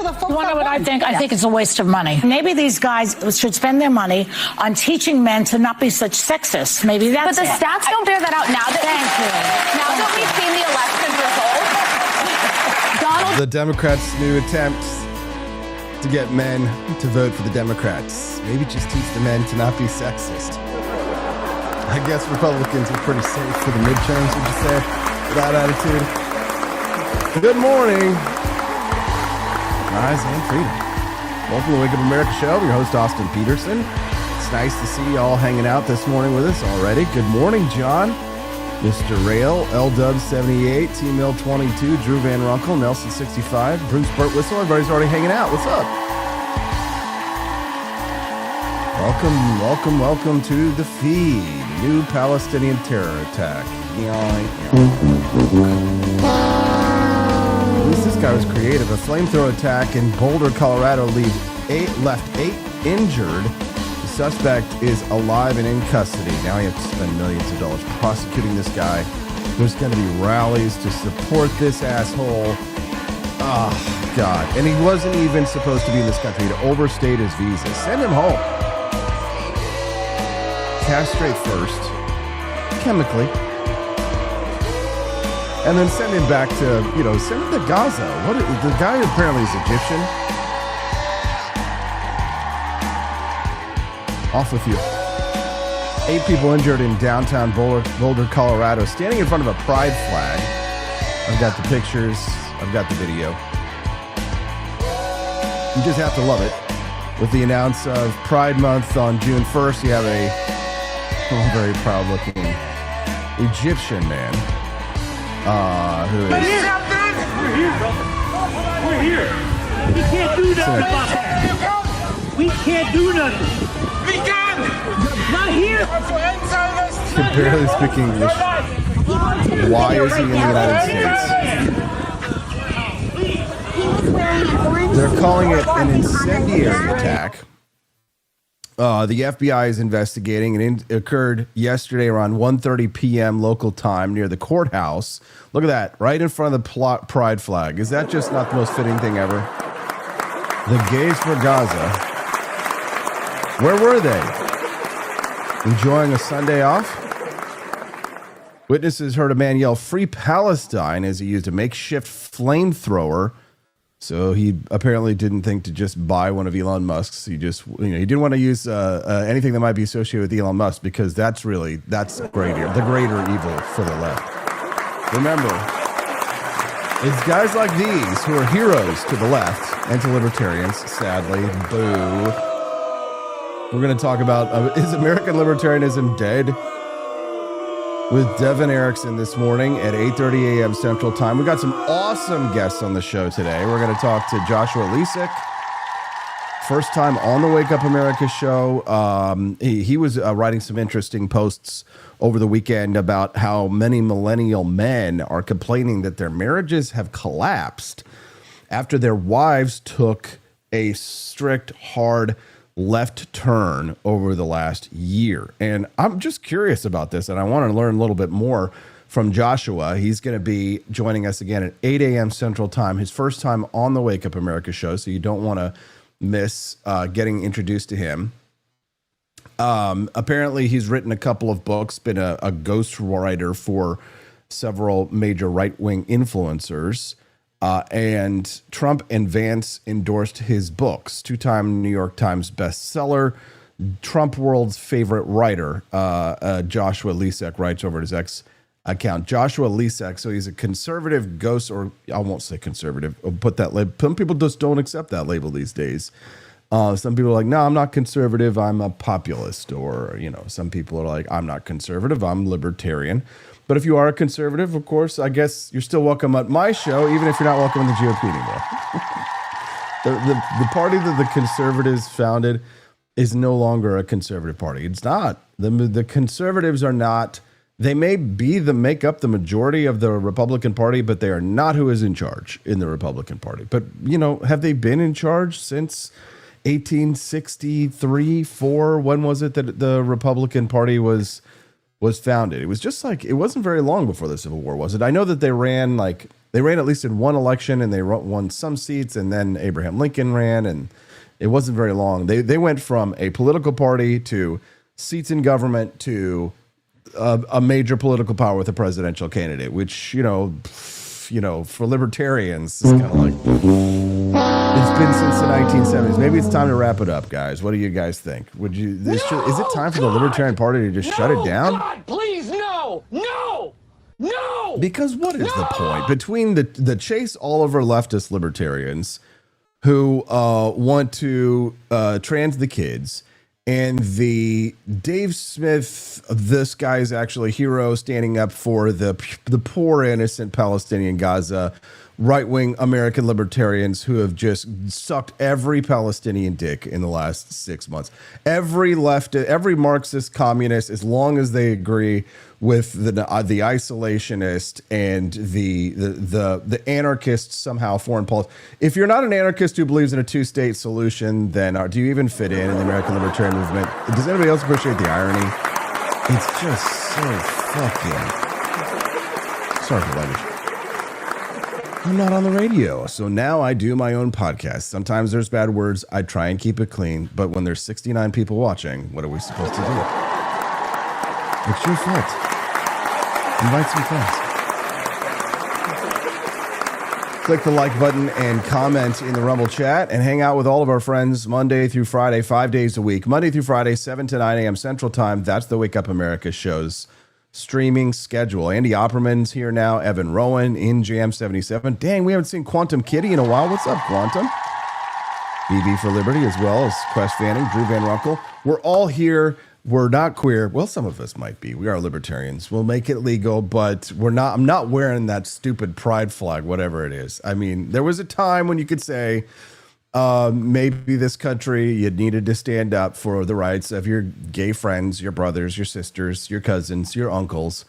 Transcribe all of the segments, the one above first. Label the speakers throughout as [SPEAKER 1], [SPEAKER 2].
[SPEAKER 1] the folks.
[SPEAKER 2] You want to know what I think? I think it's a waste of money. Maybe these guys should spend their money on teaching men to not be such sexists. Maybe that's
[SPEAKER 3] But the stats don't bear that out now that we've seen the election results.
[SPEAKER 4] The Democrats' new attempt to get men to vote for the Democrats. Maybe just teach the men to not be sexist. I guess Republicans are pretty safe for the midterms, would you say, with that attitude? Good morning, guys and freedom. Welcome to the Wake Up America Show. I'm your host, Austin Peterson. It's nice to see you all hanging out this morning with us already. Good morning, John, Mr. Rail, LW78, T-Mill22, Drew Van Runkle, Nelson65, Bruce Burt Whistle. Everybody's already hanging out. What's up? Welcome to the feed. New Palestinian terror attack. At least this guy was creative. A flamethrower attack in Boulder, Colorado left 8 injured. The suspect is alive and in custody. Now you have to spend millions of dollars prosecuting this guy. There's going to be rallies to support this asshole. Oh, God. And he wasn't even supposed to be in this country. He'd overstayed his visa. Send him home. Castrate first, chemically, and then send him back to, send him to Gaza. The guy apparently is Egyptian. Off with you. 8 people injured in downtown Boulder, Colorado, standing in front of a pride flag. I've got the pictures. I've got the video. You just have to love it. With the announce of Pride Month on June 1st, you have a very proud-looking Egyptian man who is...
[SPEAKER 5] We're here, brother. We're here. We can't do nothing about it. We can't do nothing. We can! Not here!
[SPEAKER 4] Can barely speak English. Why is he in the United States? They're calling it an incendiary attack. The FBI is investigating, and it occurred yesterday around 1:30 p.m. local time near the courthouse. Look at that, right in front of the pride flag. Is that just not the most fitting thing ever? The gays for Gaza. Where were they? Enjoying a Sunday off? Witnesses heard a man yell, "Free Palestine," as he used a makeshift flamethrower. So he apparently didn't think to just buy one of Elon Musk's. He just, he didn't want to use anything that might be associated with Elon Musk, because that's the greater evil for the left. Remember, it's guys like these who are heroes to the left and to libertarians, sadly. Boo. We're going to talk about, is American libertarianism dead? With Devin Erickson this morning at 8:30 a.m. Central Time. We got some awesome guests on the show today. We're going to talk to Joshua Lisek. First time on the Wake Up America show. He was writing some interesting posts over the weekend about how many millennial men are complaining that their marriages have collapsed after their wives took a strict, hard left turn over the last year. And I'm just curious about this, and I want to learn a little bit more from Joshua. He's going to be joining us again at 8 a.m. Central Time, his first time on the Wake Up America show, so you don't want to miss getting introduced to him. Apparently, he's written a couple of books, been a ghostwriter for several major right-wing influencers. And Trump and Vance endorsed his books. 2-time New York Times bestseller, Trump world's favorite writer, Joshua Lisek, writes over at his X account. Joshua Lisek, so he's a conservative ghost, or I won't say conservative. I'll put that label. Some people just don't accept that label these days. Some people are like, no, I'm not conservative, I'm a populist. Or, some people are like, I'm not conservative, I'm libertarian. But if you are a conservative, of course, I guess you're still welcome at my show, even if you're not welcome in the GOP anymore. the party that the conservatives founded is no longer a conservative party. It's not. The conservatives are not. They may make up the majority of the Republican Party, but they are not who is in charge in the Republican Party. But, have they been in charge since 1863, 4? When was it that the Republican Party was founded? It was just like, it wasn't very long before the Civil War, was it? I know that they They ran at least in one election, and they won some seats, and then Abraham Lincoln ran, and it wasn't very long. They went from a political party to seats in government to a major political power with a presidential candidate, which, for libertarians, is kind of like, it's been since the 1970s. Maybe it's time to wrap it up, guys. What do you guys think? Is it time for the Libertarian Party to just shut it down?
[SPEAKER 5] God, please, no!
[SPEAKER 4] Because what is the point between the Chase Oliver leftist libertarians who want to trans the kids and the Dave Smith, this guy's actually hero, standing up for the poor, innocent Palestinian Gaza, right-wing American libertarians who have just sucked every Palestinian dick in the last 6 months. Every Marxist communist, as long as they agree with the isolationist and the anarchist somehow foreign policy. If you're not an anarchist who believes in a two-state solution, then do you even fit in the American libertarian movement? Does anybody else appreciate the irony? It's just so fucking... Sorry for language. I'm not on the radio, so now I do my own podcast. Sometimes there's bad words. I try and keep it clean, but when there's 69 people watching, what are we supposed to do? It's your fault. Invite some friends. Click the like button and comment in the Rumble chat and hang out with all of our friends Monday through Friday, 5 days a week. Monday through Friday, 7 to 9 a.m. Central Time. That's the Wake Up America show's streaming schedule. Andy Opperman's here now. Evan Rowan in Jam 77. Dang, we haven't seen Quantum Kitty in a while. What's up, Quantum? BB for Liberty, as well as Quest Fanning, Drew Van Runkle. We're all here. We're not queer. Well, some of us might be. We are libertarians. We'll make it legal, but we're not. I'm not wearing that stupid pride flag, whatever it is. I mean, there was a time when you could say, maybe this country, you needed to stand up for the rights of your gay friends, your brothers, your sisters, your cousins, your uncles.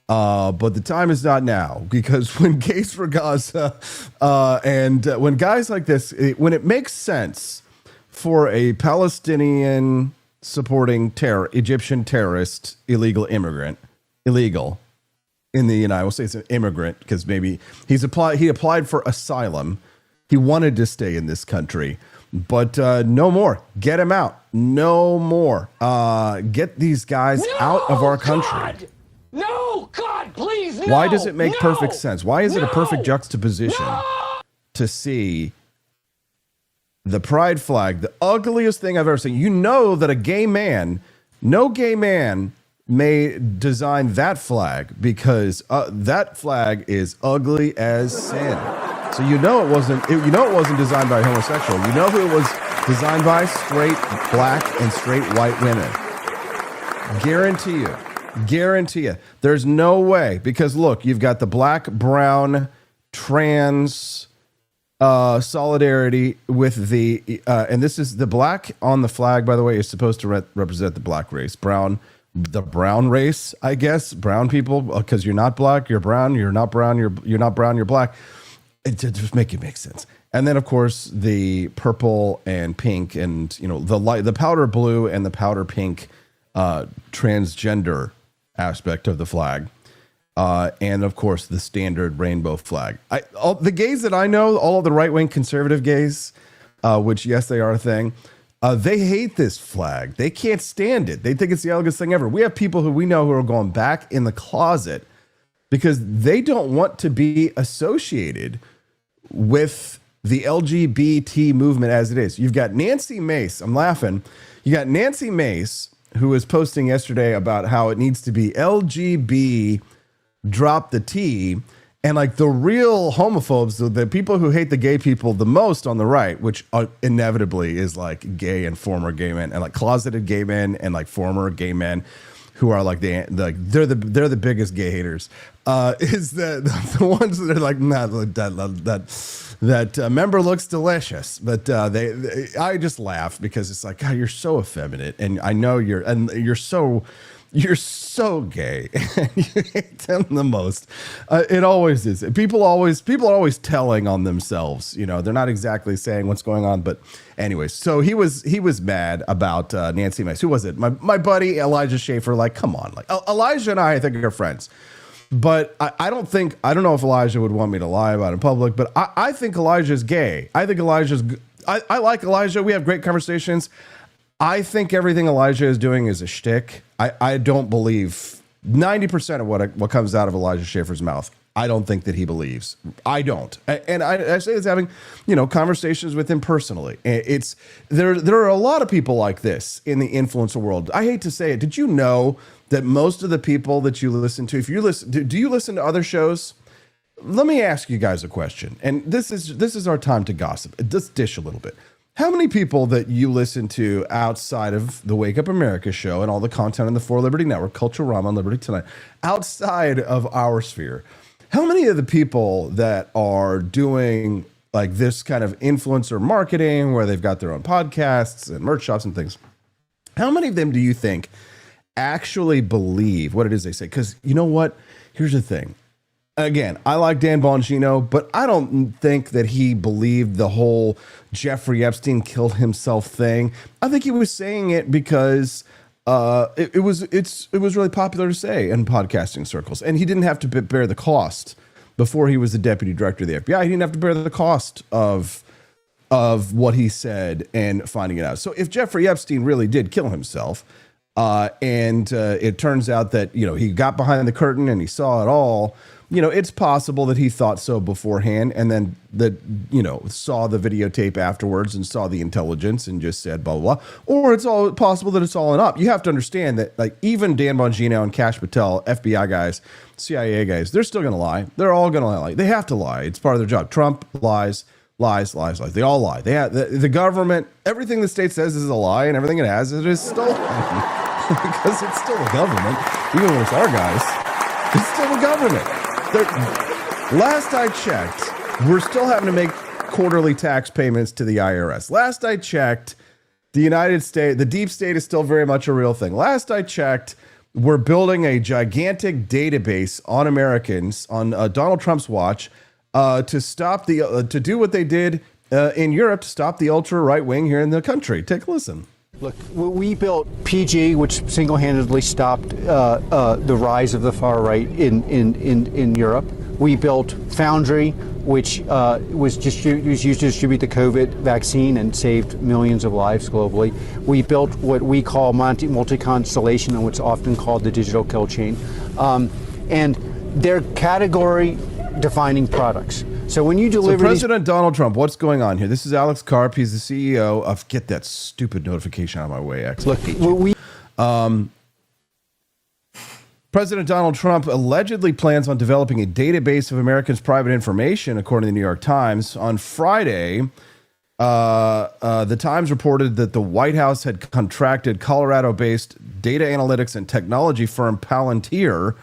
[SPEAKER 4] But the time is not now, because when Gays for Gaza and when guys like this, when it makes sense for a Palestinian supporting Egyptian terrorist, illegal immigrant in the United, we'll say it's an immigrant because maybe he applied for asylum. He wanted to stay in this country, but no more. Get him out. No more. Get these guys out of our country.
[SPEAKER 5] God. No, God, please, no.
[SPEAKER 4] Why does it make perfect sense? Why is it a perfect juxtaposition to see the pride flag, the ugliest thing I've ever seen? You know that no gay man may design that flag because that flag is ugly as sin. So you know it wasn't designed by a homosexual. You know who it was designed by? Straight black and straight white women. Guarantee you. There's no way, because look, you've got the black, brown, trans solidarity with the and this is the black on the flag, by the way, is supposed to represent the black race. The brown race, I guess. Brown people, because you're not black, you're brown. You're not brown, you're not brown, you're black. It just make sense. And then, of course, the purple and pink, and the powder blue and the powder pink transgender aspect of the flag, and of course the standard rainbow flag. All the gays that I know, all of the right-wing conservative gays, which yes, they are a thing. They hate this flag. They can't stand it. They think it's the ugliest thing ever. We have people who we know who are going back in the closet because they don't want to be associated with the LGBT movement as it is. You've got Nancy Mace. I'm laughing. You got Nancy Mace, who was posting yesterday about how it needs to be LGB, drop the T. And like the real homophobes, the people who hate the gay people the most on the right, which inevitably is like gay and former gay men, and like closeted gay men and like former gay men who are like they're the biggest gay haters. Is the ones that are like, nah, that member looks delicious, but I just laugh because it's like, God, you're so effeminate, and I know you're so gay, and you hate them the most. It always is. People are always telling on themselves. They're not exactly saying what's going on, but anyways. So he was mad about Nancy Mace. Who was it? My buddy Elijah Schaefer. Like, come on, like Elijah and I think are friends. But I don't know if Elijah would want me to lie about it in public, but I think Elijah's gay. I think I like Elijah. We have great conversations. I think everything Elijah is doing is a shtick. I don't believe 90% of what comes out of Elijah Schaffer's mouth. I don't think that he believes. I don't. And I say this having, conversations with him personally. There are a lot of people like this in the influencer world. I hate to say it. Did you know that most of the people that you listen to, do you listen to other shows? Let me ask you guys a question. And this is our time to gossip. Let's dish a little bit. How many people that you listen to outside of the Wake Up America show and all the content on the For Liberty Network, Culture Rama on Liberty Tonight, outside of our sphere, how many of the people that are doing like this kind of influencer marketing where they've got their own podcasts and merch shops and things, how many of them do you think actually believe what it is they say? Because you know what? Here's the thing. Again, I like Dan Bongino, but I don't think that he believed the whole Jeffrey Epstein killed himself thing. I think he was saying it because it was really popular to say in podcasting circles, and he didn't have to bear the cost before he was the deputy director of the FBI. He didn't have to bear the cost of what he said and finding it out. So if Jeffrey Epstein really did kill himself, and it turns out that he got behind the curtain and he saw it all. It's possible that he thought so beforehand and then saw the videotape afterwards and saw the intelligence and just said blah, blah, blah. Or it's all possible that it's all an up. You have to understand that like even Dan Bongino and Kash Patel, FBI guys, CIA guys, they're still going to lie. They're all going to lie. They have to lie. It's part of their job. Trump lies. They all lie. They have the government, everything the state says is a lie and everything it has, it is still because it's still the government. Even when it's our guys, it's still the government. Last I checked, we're still having to make quarterly tax payments to the IRS. Last I checked, the United States, the deep state is still very much a real thing. Last I checked, we're building a gigantic database on Americans on Donald Trump's watch to stop to do what they did in Europe to stop the ultra right wing here in the country. Take a listen.
[SPEAKER 1] Look, we built PG, which single-handedly stopped the rise of the far right in Europe. We built Foundry, which was used to distribute the COVID vaccine and saved millions of lives globally. We built what we call multi-constellation, and what's often called the digital kill chain. And they're category-defining products. So when you deliver
[SPEAKER 4] President Donald Trump, what's going on here? This is Alex Karp. He's the CEO of, get that stupid notification out of my way. President Donald Trump allegedly plans on developing a database of Americans' private information, according to the New York Times. On Friday, the Times reported that the White House had contracted Colorado-based data analytics and technology firm Palantir,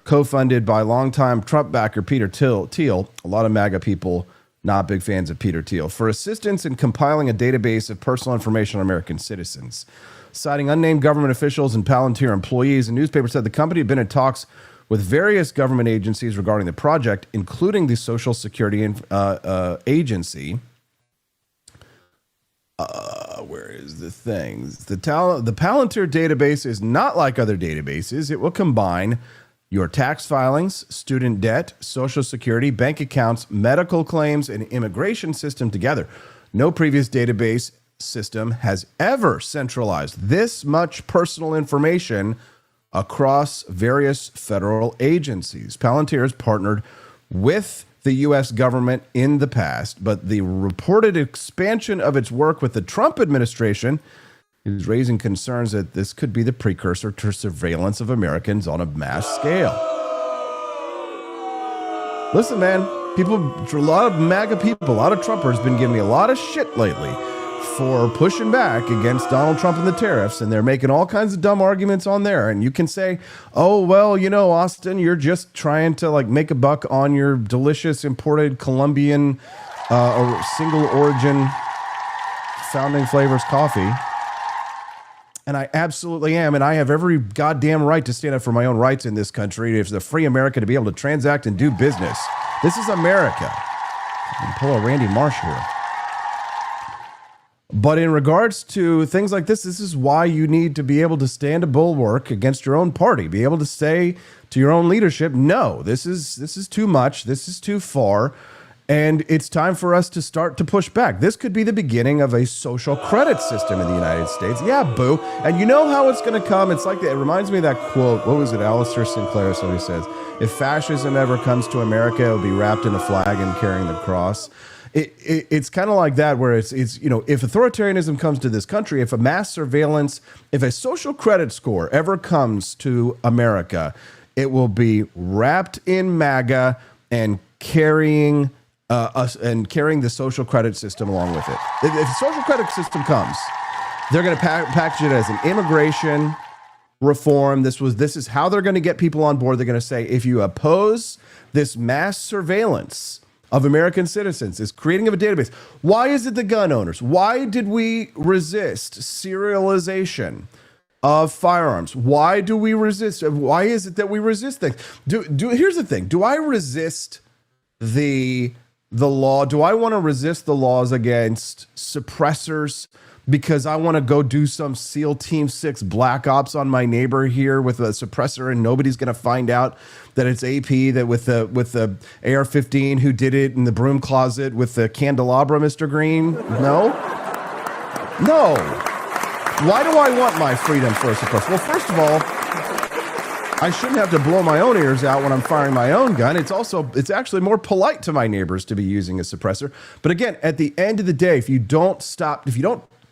[SPEAKER 4] co-funded by longtime Trump backer Peter Thiel. A lot of MAGA people not big fans of Peter Thiel, for assistance in compiling a database of personal information on American citizens. Citing unnamed government officials and Palantir employees, the newspaper said the company had been in talks with various government agencies regarding the project, including the Social Security Agency. Where is the thing? The Palantir database is not like other databases. It will combine your tax filings, student debt, Social Security, bank accounts, medical claims, and immigration system together. No previous database system has ever centralized this much personal information across various federal agencies. Palantir has partnered with the U.S. government in the past, but the reported expansion of its work with the Trump administration is raising concerns that this could be the precursor to surveillance of Americans on a mass scale. Listen, man, a lot of MAGA people, a lot of Trumpers have been giving me a lot of shit lately for pushing back against Donald Trump and the tariffs, and they're making all kinds of dumb arguments on there. And you can say, oh, well, Austin, you're just trying to make a buck on your delicious imported Colombian or single origin founding flavors coffee. And I absolutely am, and I have every goddamn right to stand up for my own rights in this country. It's a free America to be able to transact and do business. This is America. I can pull a Randy Marsh here. But in regards to things like this is why you need to be able to stand a bulwark against your own party, be able to say to your own leadership, no, this is too much. This is too far. And it's time for us to start to push back. This could be the beginning of a social credit system in the United States. Yeah, boo. And you know how it's going to come? It's like, it reminds me of that quote. What was it? Alistair Sinclair, somebody says, if fascism ever comes to America, it'll be wrapped in a flag and carrying the cross. It's kind of like that, where it's if authoritarianism comes to this country, if a mass surveillance, if a social credit score ever comes to America, it will be wrapped in MAGA and carrying the social credit system along with it. If the social credit system comes, they're going to package it as an immigration reform. This is how they're going to get people on board. They're going to say, if you oppose this mass surveillance of American citizens, is creating of a database. Why is it the gun owners? Why did we resist serialization of firearms? Why do we resist? Why is it that we resist things? Here's the thing. Do I resist the law? Do I want to resist the laws against suppressors because I want to go do some SEAL Team 6 Black Ops on my neighbor here with a suppressor and nobody's going to find out that it's AP that with the AR-15 who did it in the broom closet with the candelabra, Mr. Green? No. Why do I want my freedom for a suppressor? Well, first of all, I shouldn't have to blow my own ears out when I'm firing my own gun. It's actually more polite to my neighbors to be using a suppressor. But again, at the end of the day, if you don't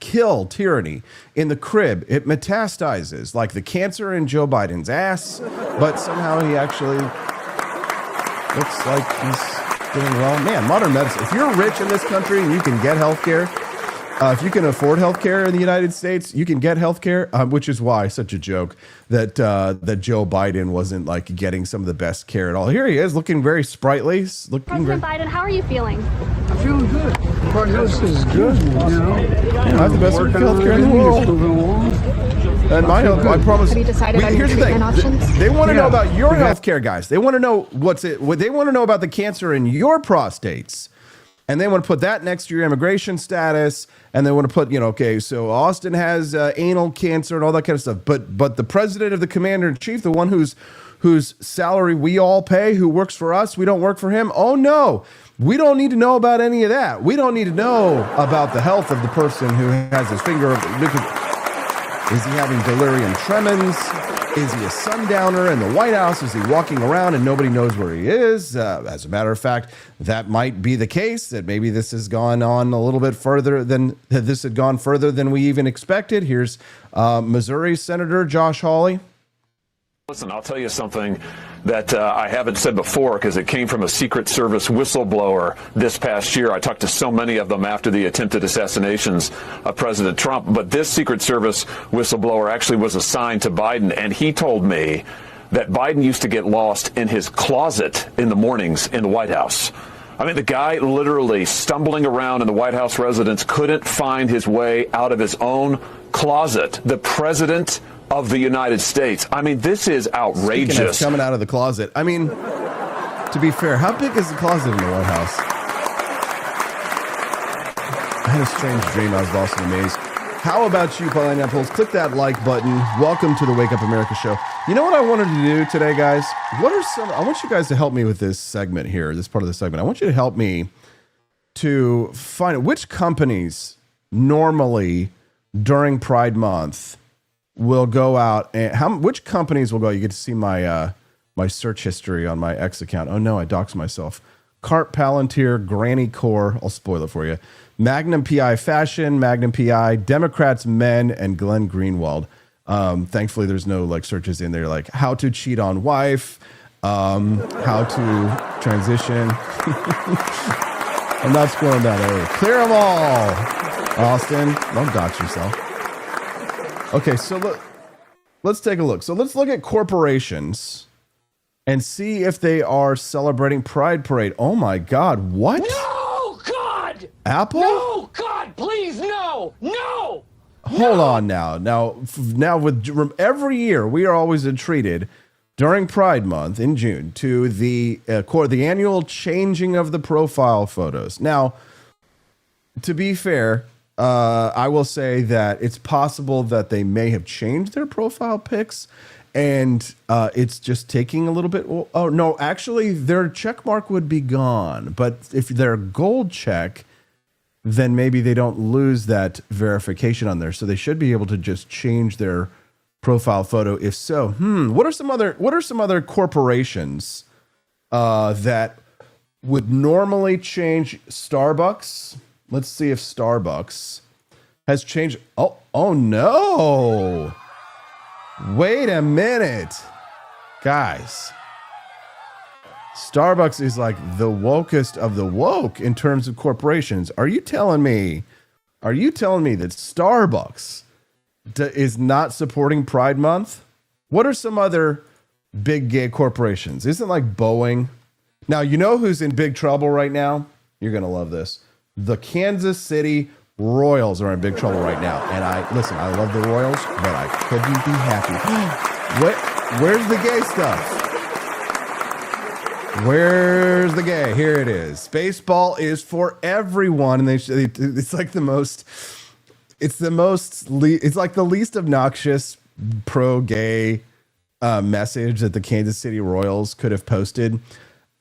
[SPEAKER 4] kill tyranny in the crib, it metastasizes like the cancer in Joe Biden's ass, but somehow he actually looks like he's doing well. Man, modern medicine. If you're rich in this country and you can get health care, if you can afford health care in the United States, you can get health care, which is why such a joke that Joe Biden wasn't like getting some of the best care at all. Here he is, looking very sprightly.
[SPEAKER 3] President Biden, how are you feeling?
[SPEAKER 6] I'm feeling good. Prognosis is good,
[SPEAKER 4] I have the best health care in the world. And my health, I promise.
[SPEAKER 3] Have you decided on your
[SPEAKER 4] here's the thing.
[SPEAKER 3] treatment options?
[SPEAKER 4] They want to know about your health care, guys. They want to know they want to know about the cancer in your prostates. And they want to put that next to your immigration status, and they want to put, okay, so Austin has anal cancer and all that kind of stuff. But the president of the commander in chief, the one whose salary we all pay, who works for us, we don't work for him. Oh no, we don't need to know about any of that. We don't need to know about the health of the person who has his finger. Is he having delirium tremens? Is he a sundowner in the White House? Is he walking around and nobody knows where he is? As a matter of fact, that might be the case, that maybe this has gone on a little bit further than we even expected. Here's Missouri Senator Josh Hawley.
[SPEAKER 7] Listen, I'll tell you something that I haven't said before because it came from a Secret Service whistleblower this past year. I talked to so many of them after the attempted assassinations of President Trump. But this Secret Service whistleblower actually was assigned to Biden, and he told me that Biden used to get lost in his closet in the mornings in the White House. I mean, the guy literally stumbling around in the White House residence couldn't find his way out of his own closet. The president of the United States. I mean, this is outrageous.
[SPEAKER 4] Speaking of coming out of the closet. I mean, to be fair, how big is the closet in the White House? I had a strange dream. I was lost in a maze. How about you, Palestinian Polls? Click that like button. Welcome to the Wake Up America show. You know what I wanted to do today, guys? I want you guys to help me with this segment here, this part of the segment. I want you to help me to find which companies normally during Pride Month will go out and which companies will go. You get to see my my search history on my X account. Oh no, I doxed myself. Cart, Palantir, Granny Core. I'll spoil it for you. Magnum PI Fashion, Magnum PI, Democrats Men, and Glenn Greenwald. Thankfully, there's no like searches in there like how to cheat on wife, how to transition. I'm not scrolling down over. Clear them all, Austin. Don't dox yourself. Okay, so let's take a look. So let's look at corporations and see if they are celebrating Pride Parade. Oh my God, what?
[SPEAKER 5] No, God!
[SPEAKER 4] Apple?
[SPEAKER 5] No, God, please, no! No!
[SPEAKER 4] Hold on now. Now with every year, we are always treated during Pride Month in June to the annual changing of the profile photos. Now, to be fair, I will say that it's possible that they may have changed their profile pics And it's just taking a little bit. Oh, no, actually, their check mark would be gone. But if they're gold check, then maybe they don't lose that verification on there. So they should be able to just change their profile photo. If so, what are some other corporations that would normally change? Starbucks. Let's see if Starbucks has changed. Oh no. Wait a minute. Guys. Starbucks is like the wokest of the woke in terms of corporations. Are you telling me that Starbucks is not supporting Pride Month? What are some other big gay corporations? Isn't like Boeing? Now, you know who's in big trouble right now? You're going to love this. The Kansas City Royals are in big trouble right now. And I love the Royals, but I couldn't be happy. Where's the gay stuff? Where's the gay? Here it is. Baseball is for everyone. And it's like it's like the least obnoxious pro-gay message that the Kansas City Royals could have posted.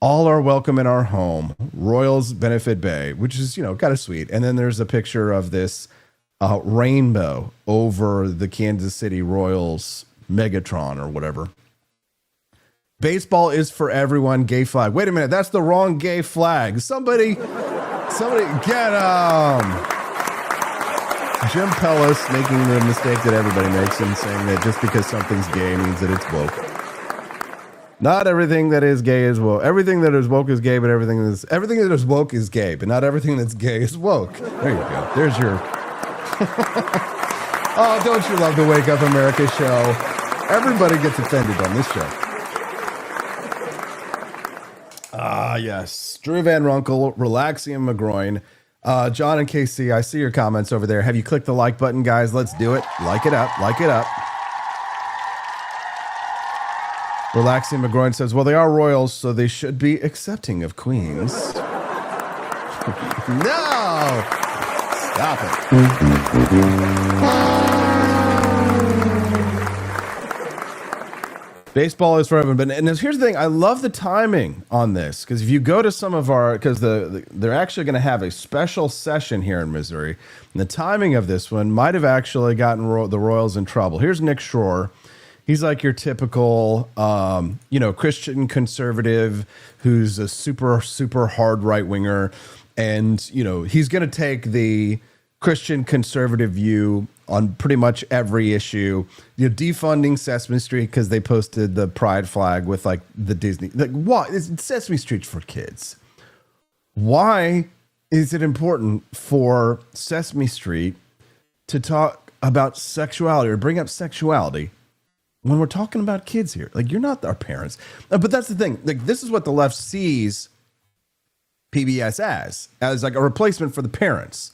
[SPEAKER 4] All are welcome in our home. Royals Benefit Bay, which is, kind of sweet. And then there's a picture of this rainbow over the Kansas City Royals Megatron or whatever. Baseball is for everyone. Gay flag. Wait a minute. That's the wrong gay flag. Somebody get Jim Pellis making the mistake that everybody makes and saying that just because something's gay means that it's woke. Not everything that is gay is woke. Everything that is woke is gay, but everything that is woke is gay, but not everything that's gay is woke. There you go. There's your. Oh, don't you love the Wake Up America show? Everybody gets offended on this show. Yes. Drew Van Runkle, Relaxium McGroin, John and KC, I see your comments over there. Have you clicked the like button, guys? Let's do it. Like it up. Relaxium McGroin says, well, they are royals, so they should be accepting of queens. No! Stop it. Baseball is for everyone. And here's the thing. I love the timing on this, because if you go to some of our, because they're actually going to have a special session here in Missouri. And the timing of this one might have actually gotten the Royals in trouble. Here's Nick Shore. He's like your typical, Christian conservative who's a super, super hard right winger. And, he's going to take the Christian conservative view on pretty much every issue. Defunding Sesame Street because they posted the pride flag with like the Disney. Like, what? Sesame Street's for kids. Why is it important for Sesame Street to talk about sexuality or bring up sexuality when we're talking about kids here? Like, you're not our parents. But that's the thing. Like, this is what the left sees PBS as like a replacement for the parents.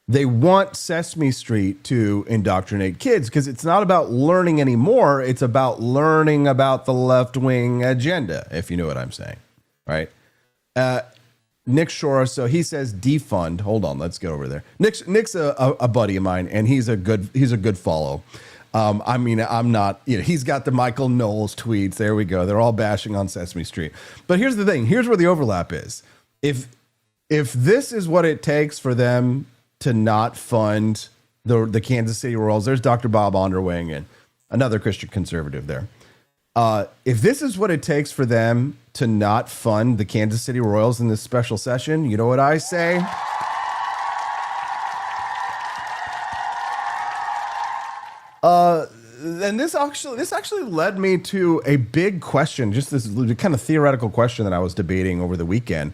[SPEAKER 4] They want Sesame Street to indoctrinate kids because it's not about learning anymore. It's about learning about the left-wing agenda, if you know what I'm saying, right? Nick Shore, so he says defund. Hold on, let's get over there. Nick's a buddy of mine, and he's a good follow. I'm not, he's got the Michael Knowles tweets. There we go. They're all bashing on Sesame Street. But here's the thing. Here's where the overlap is. If this is what it takes for them to not fund the Kansas City Royals, there's Dr. Bob Onderwing and another Christian conservative there. If this is what it takes for them to not fund the Kansas City Royals in this special session, you know what I say? And this actually led me to a big question, just this kind of theoretical question that I was debating over the weekend.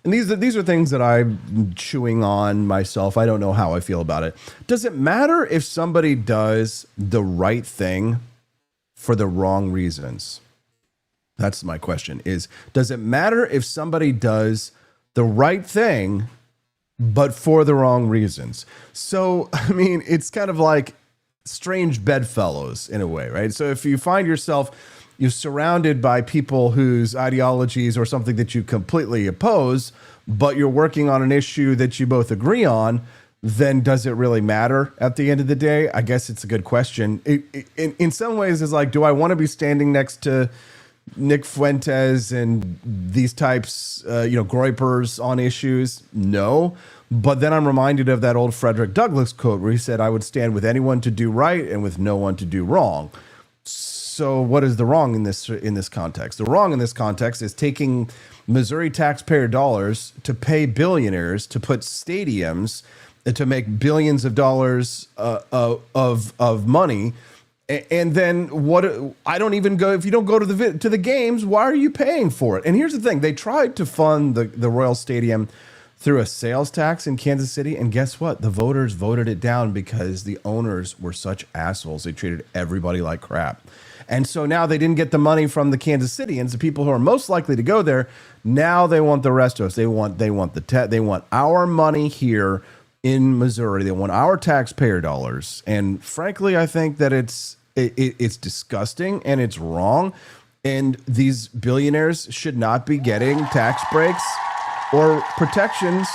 [SPEAKER 4] And these are things that I'm chewing on myself. I don't know how I feel about it. Does it matter if somebody does the right thing for the wrong reasons? That's my question. Does it matter if somebody does the right thing, but for the wrong reasons? So, I mean, it's kind of like strange bedfellows in a way, right? So if you find yourself you're surrounded by people whose ideologies or something that you completely oppose, but you're working on an issue that you both agree on, then does it really matter at the end of the day? I guess it's a good question. In some ways, it's like, do I want to be standing next to Nick Fuentes and these types, groypers on issues? No. But then I'm reminded of that old Frederick Douglass quote where he said, I would stand with anyone to do right and with no one to do wrong. So what is the wrong in this context? The wrong in this context is taking Missouri taxpayer dollars to pay billionaires to put stadiums to make billions of dollars of money. And then what? I don't even go. If you don't go to the games, why are you paying for it? And here's the thing: they tried to fund the Royal Stadium through a sales tax in Kansas City, and guess what? The voters voted it down because the owners were such assholes. They treated everybody like crap, and so now they didn't get the money from the Kansas Cityans, the people who are most likely to go there. Now they want the rest of us. They want our money here in Missouri. They want our taxpayer dollars, and frankly, I think that it's disgusting and it's wrong. And these billionaires should not be getting tax breaks or protections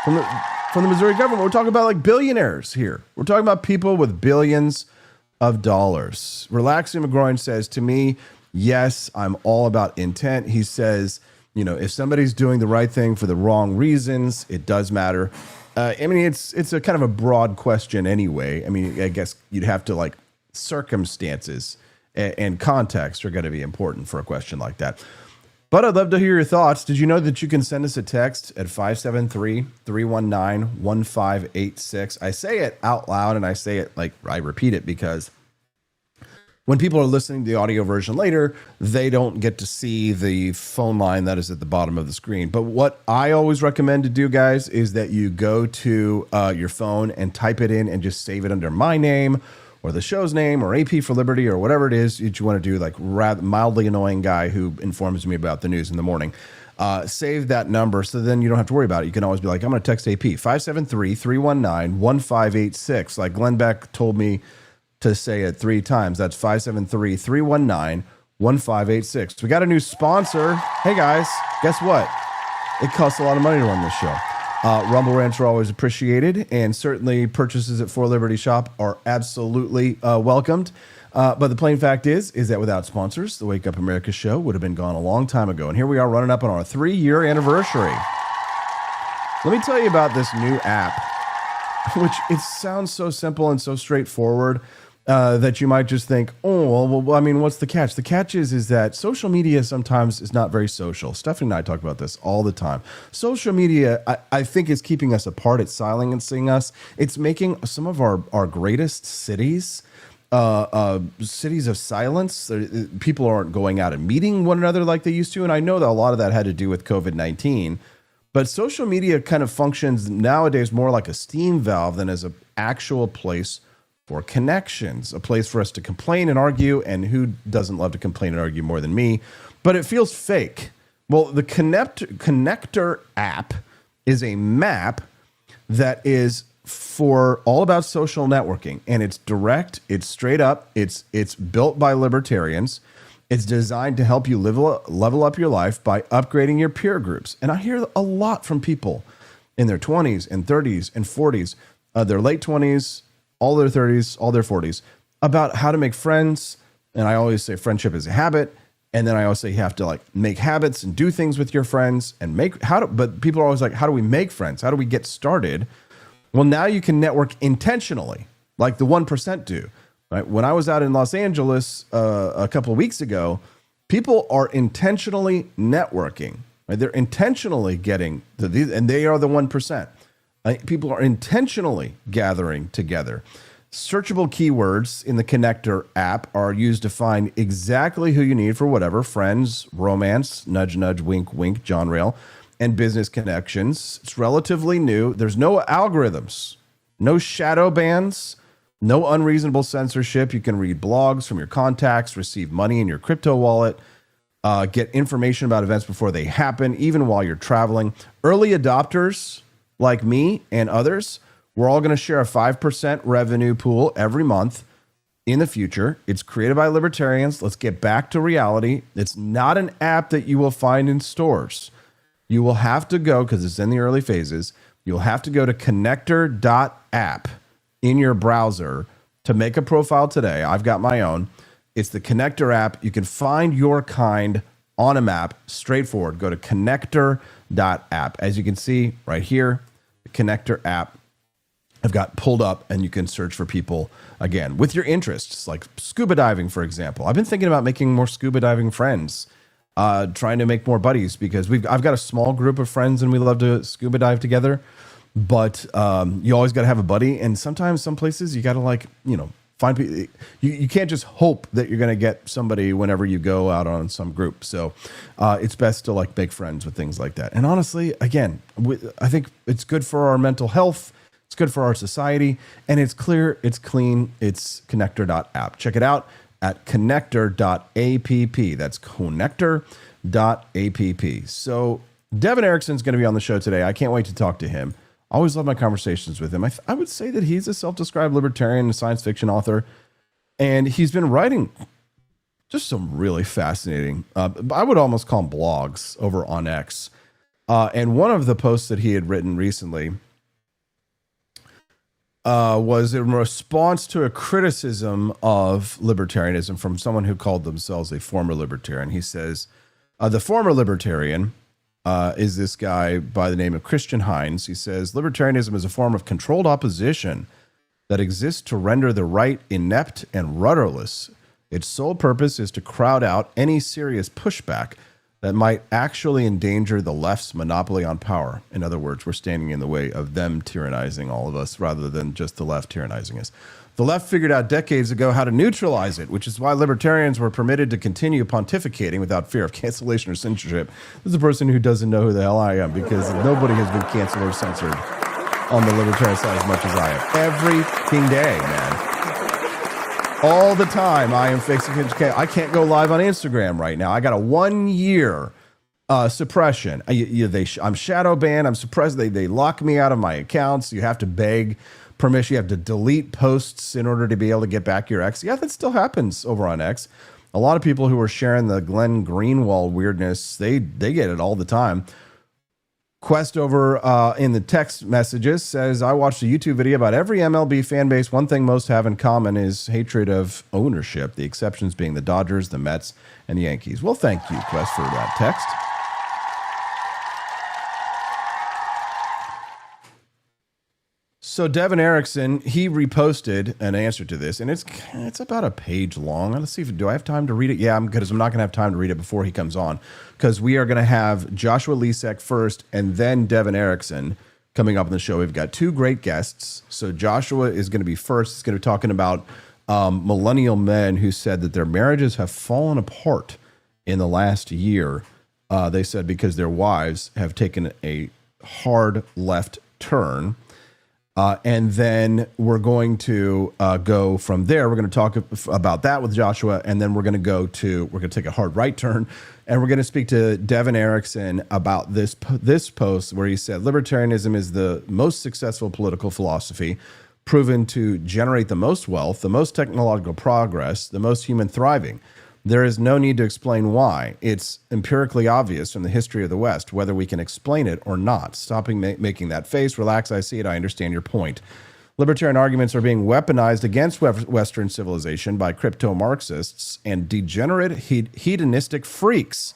[SPEAKER 4] from the Missouri government. We're talking about like billionaires here. We're talking about people with billions of dollars. Relaxing McGroin says to me, yes, I'm all about intent. He says, if somebody's doing the right thing for the wrong reasons, it does matter. It's a kind of a broad question anyway. I guess you'd have to circumstances and context are going to be important for a question like that. But I'd love to hear your thoughts. Did you know that you can send us a text at 573-319-1586? I say it out loud and I say it I repeat it because when people are listening to the audio version later, they don't get to see the phone line that is at the bottom of the screen. But what I always recommend to do, guys, is that you go to your phone and type it in and just save it under my name or the show's name or AP for Liberty or whatever it is that you want to do, rather mildly annoying guy who informs me about the news in the morning. Save that number so then you don't have to worry about it. You can always be like, I'm going to text AP, 573-319-1586. Like Glenn Beck told me to say it 3 times. That's 573-319-1586. We got a new sponsor. Hey, guys, guess what? It costs a lot of money to run this show. Rumble Rants are always appreciated, and certainly purchases at For Liberty Shop are absolutely welcomed. But the plain fact is that without sponsors, the Wake Up America show would have been gone a long time ago. And here we are running up on our 3-year anniversary. Let me tell you about this new app, which it sounds so simple and so straightforward that you might just think, what's the catch? The catch is that social media sometimes is not very social. Stephanie and I talk about this all the time. Social media, I think, is keeping us apart. It's silencing us. It's making some of our greatest cities cities of silence. People aren't going out and meeting one another like they used to. And I know that a lot of that had to do with COVID-19. But social media kind of functions nowadays more like a steam valve than as an actual place for connections, a place for us to complain and argue. And who doesn't love to complain and argue more than me? But it feels fake. Well, the Connector app is a map that is for all about social networking, and it's direct, it's straight up, it's built by libertarians. It's designed to help you level up your life by upgrading your peer groups. And I hear a lot from people in their 20s and 30s and 40s, their late 20s, all their 30s, all their 40s, about how to make friends. And I always say friendship is a habit. And then I always say you have to make habits and do things with your friends and but people are always like, how do we make friends? How do we get started? Well, now you can network intentionally, like the 1% do. Right? When I was out in Los Angeles a couple of weeks ago, people are intentionally networking. Right? They're intentionally getting to these, and they are the 1%. People are intentionally gathering together. Searchable keywords in the Connector app are used to find exactly who you need for whatever: friends, romance, nudge, nudge, wink, wink, John Rail, and business connections. It's relatively new. There's no algorithms, no shadow bans, no unreasonable censorship. You can read blogs from your contacts, receive money in your crypto wallet, get information about events before they happen, even while you're traveling. Early adopters like me and others, we're all going to share a 5% revenue pool every month in the future. It's created by libertarians. Let's get back to reality. It's not an app that you will find in stores. you will have to go, because it's in the early phases, you'll have to go to connector.app in your browser to make a profile today. I've got my own. It's the Connector app. You can find your kind on a map, straightforward. Go to connector.app. As you can see right here, the Connector app I've got pulled up, and you can search for people, again, with your interests, like scuba diving, for example. I've been thinking about making more scuba diving friends, trying to make more buddies, because I've got a small group of friends, and we love to scuba dive together. But you always got to have a buddy, and sometimes some places you got to find people. You can't just hope that you're going to get somebody whenever you go out on some group. So it's best to make friends with things like that. And honestly, again, I think it's good for our mental health. It's good for our society, and it's clear, it's clean. It's connector.app. Check it out at connector.app. That's connector.app. So Devin Erickson's going to be on the show today. I can't wait to talk to him. I always love my conversations with him. I would say that he's a self-described libertarian and science fiction author, and he's been writing just some really fascinating, I would almost call them blogs over on X. And one of the posts that he had written recently was in response to a criticism of libertarianism from someone who called themselves a former libertarian. He says, the former libertarian is this guy by the name of Christian Hines. He says, libertarianism is a form of controlled opposition that exists to render the right inept and rudderless. Its sole purpose is to crowd out any serious pushback that might actually endanger the left's monopoly on power. In other words, we're standing in the way of them tyrannizing all of us rather than just the left tyrannizing us. The left figured out decades ago how to neutralize it, which is why libertarians were permitted to continue pontificating without fear of cancellation or censorship. This is a person who doesn't know who the hell I am, because nobody has been canceled or censored on the libertarian side as much as I am. Every king day, man. All the time I am fixing. I can't go live on Instagram right now. I got a 1 year suppression. I'm shadow banned. I'm suppressed. They lock me out of my accounts. You have to beg permission. You have to delete posts in order to be able to get back your ex. Yeah, that still happens over on X. A lot of people who are sharing the Glenn Greenwald weirdness, they get it all the time. Quest over in the text messages says, I watched a YouTube video about every MLB fan base. One thing most have in common is hatred of ownership, the exceptions being the Dodgers, the Mets, and the Yankees. Well, thank you, Quest, for that text. So Devin Erickson, he reposted an answer to this, and it's about a page long. Let's see, do I have time to read it? Yeah, because I'm not going to have time to read it before he comes on, because we are going to have Joshua Lisek first and then Devin Erickson coming up on the show. We've got two great guests. So Joshua is going to be first. He's going to be talking about millennial men who said that their marriages have fallen apart in the last year. They said because their wives have taken a hard left turn. And then we're going to go from there. We're going to talk about that with Joshua, and then we're going to take a hard right turn, and we're going to speak to Devin Erickson about this post where he said libertarianism is the most successful political philosophy, proven to generate the most wealth, the most technological progress, the most human thriving. There is no need to explain why. It's empirically obvious from the history of the West, whether we can explain it or not. Stopping making that face. Relax, I see it. I understand your point. Libertarian arguments are being weaponized against Western civilization by crypto-Marxists and degenerate hedonistic freaks.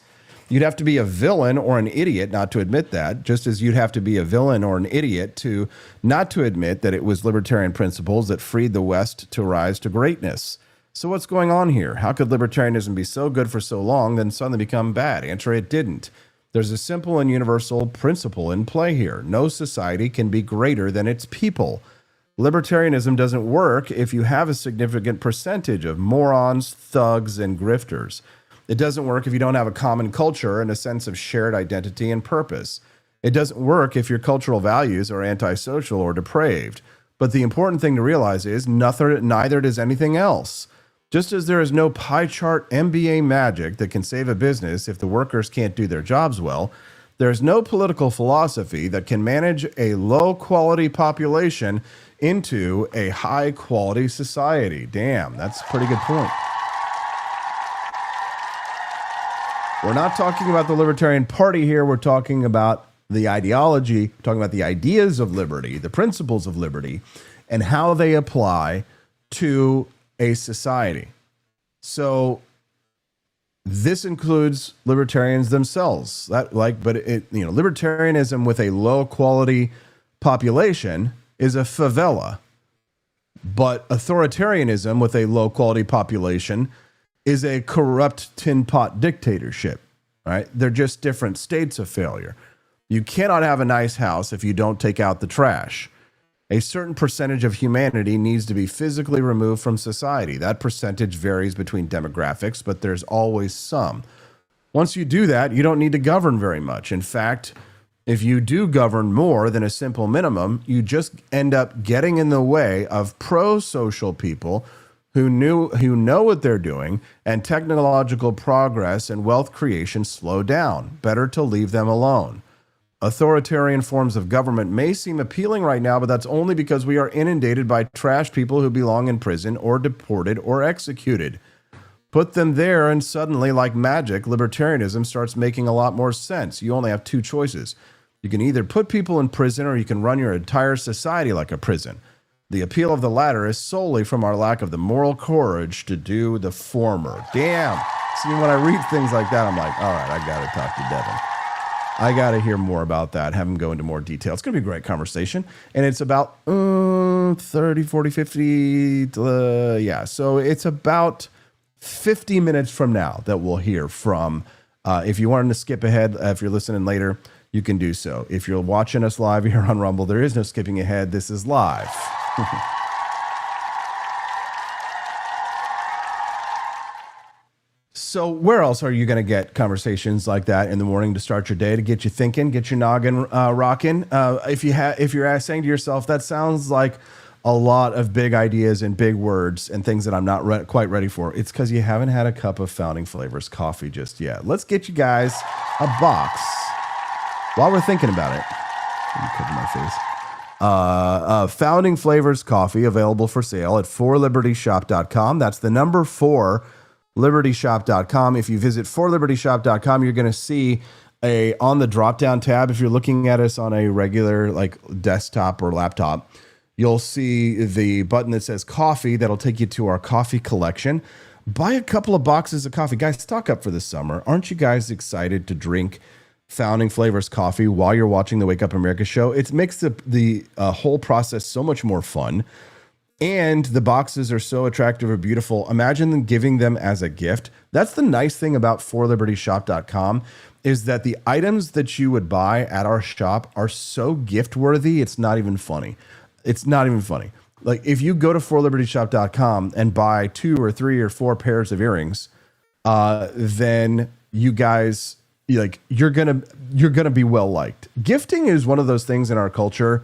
[SPEAKER 4] You'd have to be a villain or an idiot not to admit that, just as you'd have to be a villain or an idiot to not to admit that it was libertarian principles that freed the West to rise to greatness. So what's going on here? How could libertarianism be so good for so long, then suddenly become bad? Answer, it didn't. There's a simple and universal principle in play here. No society can be greater than its people. Libertarianism doesn't work if you have a significant percentage of morons, thugs, and grifters. It doesn't work if you don't have a common culture and a sense of shared identity and purpose. It doesn't work if your cultural values are antisocial or depraved. But the important thing to realize is neither does anything else. Just as there is no pie chart MBA magic that can save a business if the workers can't do their jobs well, there's no political philosophy that can manage a low-quality population into a high-quality society. Damn, that's a pretty good point. We're not talking about the Libertarian Party here. We're talking about the ideology, talking about the ideas of liberty, the principles of liberty, and how they apply to a society. So this includes libertarians themselves. Libertarianism with a low quality population is a favela, but authoritarianism with a low quality population is a corrupt tin pot dictatorship, right? They're just different states of failure. You cannot have a nice house if you don't take out the trash. A certain percentage of humanity needs to be physically removed from society. That percentage varies between demographics, but there's always some. Once you do that, you don't need to govern very much. In fact, if you do govern more than a simple minimum, you just end up getting in the way of pro-social people who know what they're doing, and technological progress and wealth creation slow down. Better to leave them alone. Authoritarian forms of government may seem appealing right now, but that's only because we are inundated by trash people who belong in prison or deported or executed. Put them there, and suddenly, like magic, libertarianism starts making a lot more sense. You only have two choices. You can either put people in prison, or you can run your entire society like a prison. The appeal of the latter is solely from our lack of the moral courage to do the former. Damn. See, when I read things like that, I'm like, all right, I got to talk to Devin. I got to hear more about that, have him go into more detail. It's going to be a great conversation. And it's about 30, 40, 50. Yeah, so it's about 50 minutes from now that we'll hear from. If you wanted to skip ahead, if you're listening later, you can do so. If you're watching us live here on Rumble, there is no skipping ahead. This is live. So where else are you going to get conversations like that in the morning to start your day, to get you thinking, get your noggin rocking? If you're saying to yourself, that sounds like a lot of big ideas and big words and things that I'm not quite ready for, it's because you haven't had a cup of Founding Flavors coffee just yet. Let's get you guys a box while we're thinking about it. Let me cover my face. Founding Flavors coffee available for sale at forlibertyshop.com. That's the number 4, libertyshop.com. If you visit forlibertyshop.com, you're going to see on the drop-down tab, if you're looking at us on a regular like desktop or laptop, you'll see the button that says coffee. That'll take you to our coffee collection. Buy a couple of boxes of coffee. Guys, stock up for the summer. Aren't you guys excited to drink Founding Flavors coffee while you're watching the Wake Up America show? It makes the whole process so much more fun. And the boxes are so attractive or beautiful. Imagine them giving them as a gift. That's the nice thing about forlibertyshop.com, is that the items that you would buy at our shop are so gift worthy. It's not even funny. It's not even funny. Like if you go to forlibertyshop.com and buy 2 or 3 or 4 pairs of earrings, then you guys, you're gonna be well liked. Gifting is one of those things in our culture.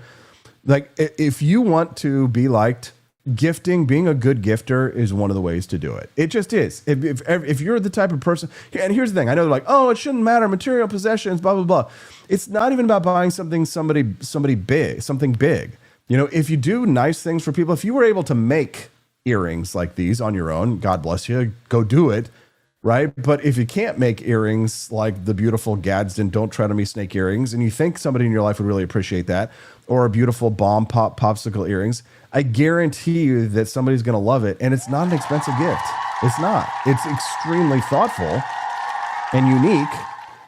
[SPEAKER 4] Like if you want to be liked, gifting, being a good gifter is one of the ways to do it. It just is. If you're the type of person, and here's the thing, I know they're like, oh, it shouldn't matter, material possessions, blah blah blah. It's not even about buying somebody big. You know, if you do nice things for people, if you were able to make earrings like these on your own, God bless you, go do it. Right. But if you can't make earrings like the beautiful Gadsden Don't Tread on Me snake earrings, and you think somebody in your life would really appreciate that, or a beautiful bomb popsicle earrings, I guarantee you that somebody's going to love it. And it's not an expensive gift. It's not. It's extremely thoughtful and unique.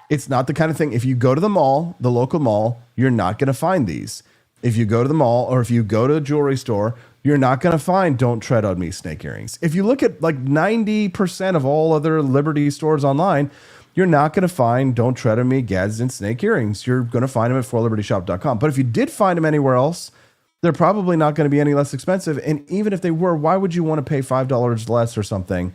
[SPEAKER 4] It's not the kind of thing, if you go to the mall, the local mall, you're not going to find these. If you go to the mall or if you go to a jewelry store, you're not going to find Don't Tread on Me snake earrings. If you look at like 90% of all other Liberty stores online, you're not going to find Don't Tread on Me Gadsden snake earrings. You're going to find them at forlibertyshop.com. But if you did find them anywhere else, they're probably not going to be any less expensive. And even if they were, why would you want to pay $5 less or something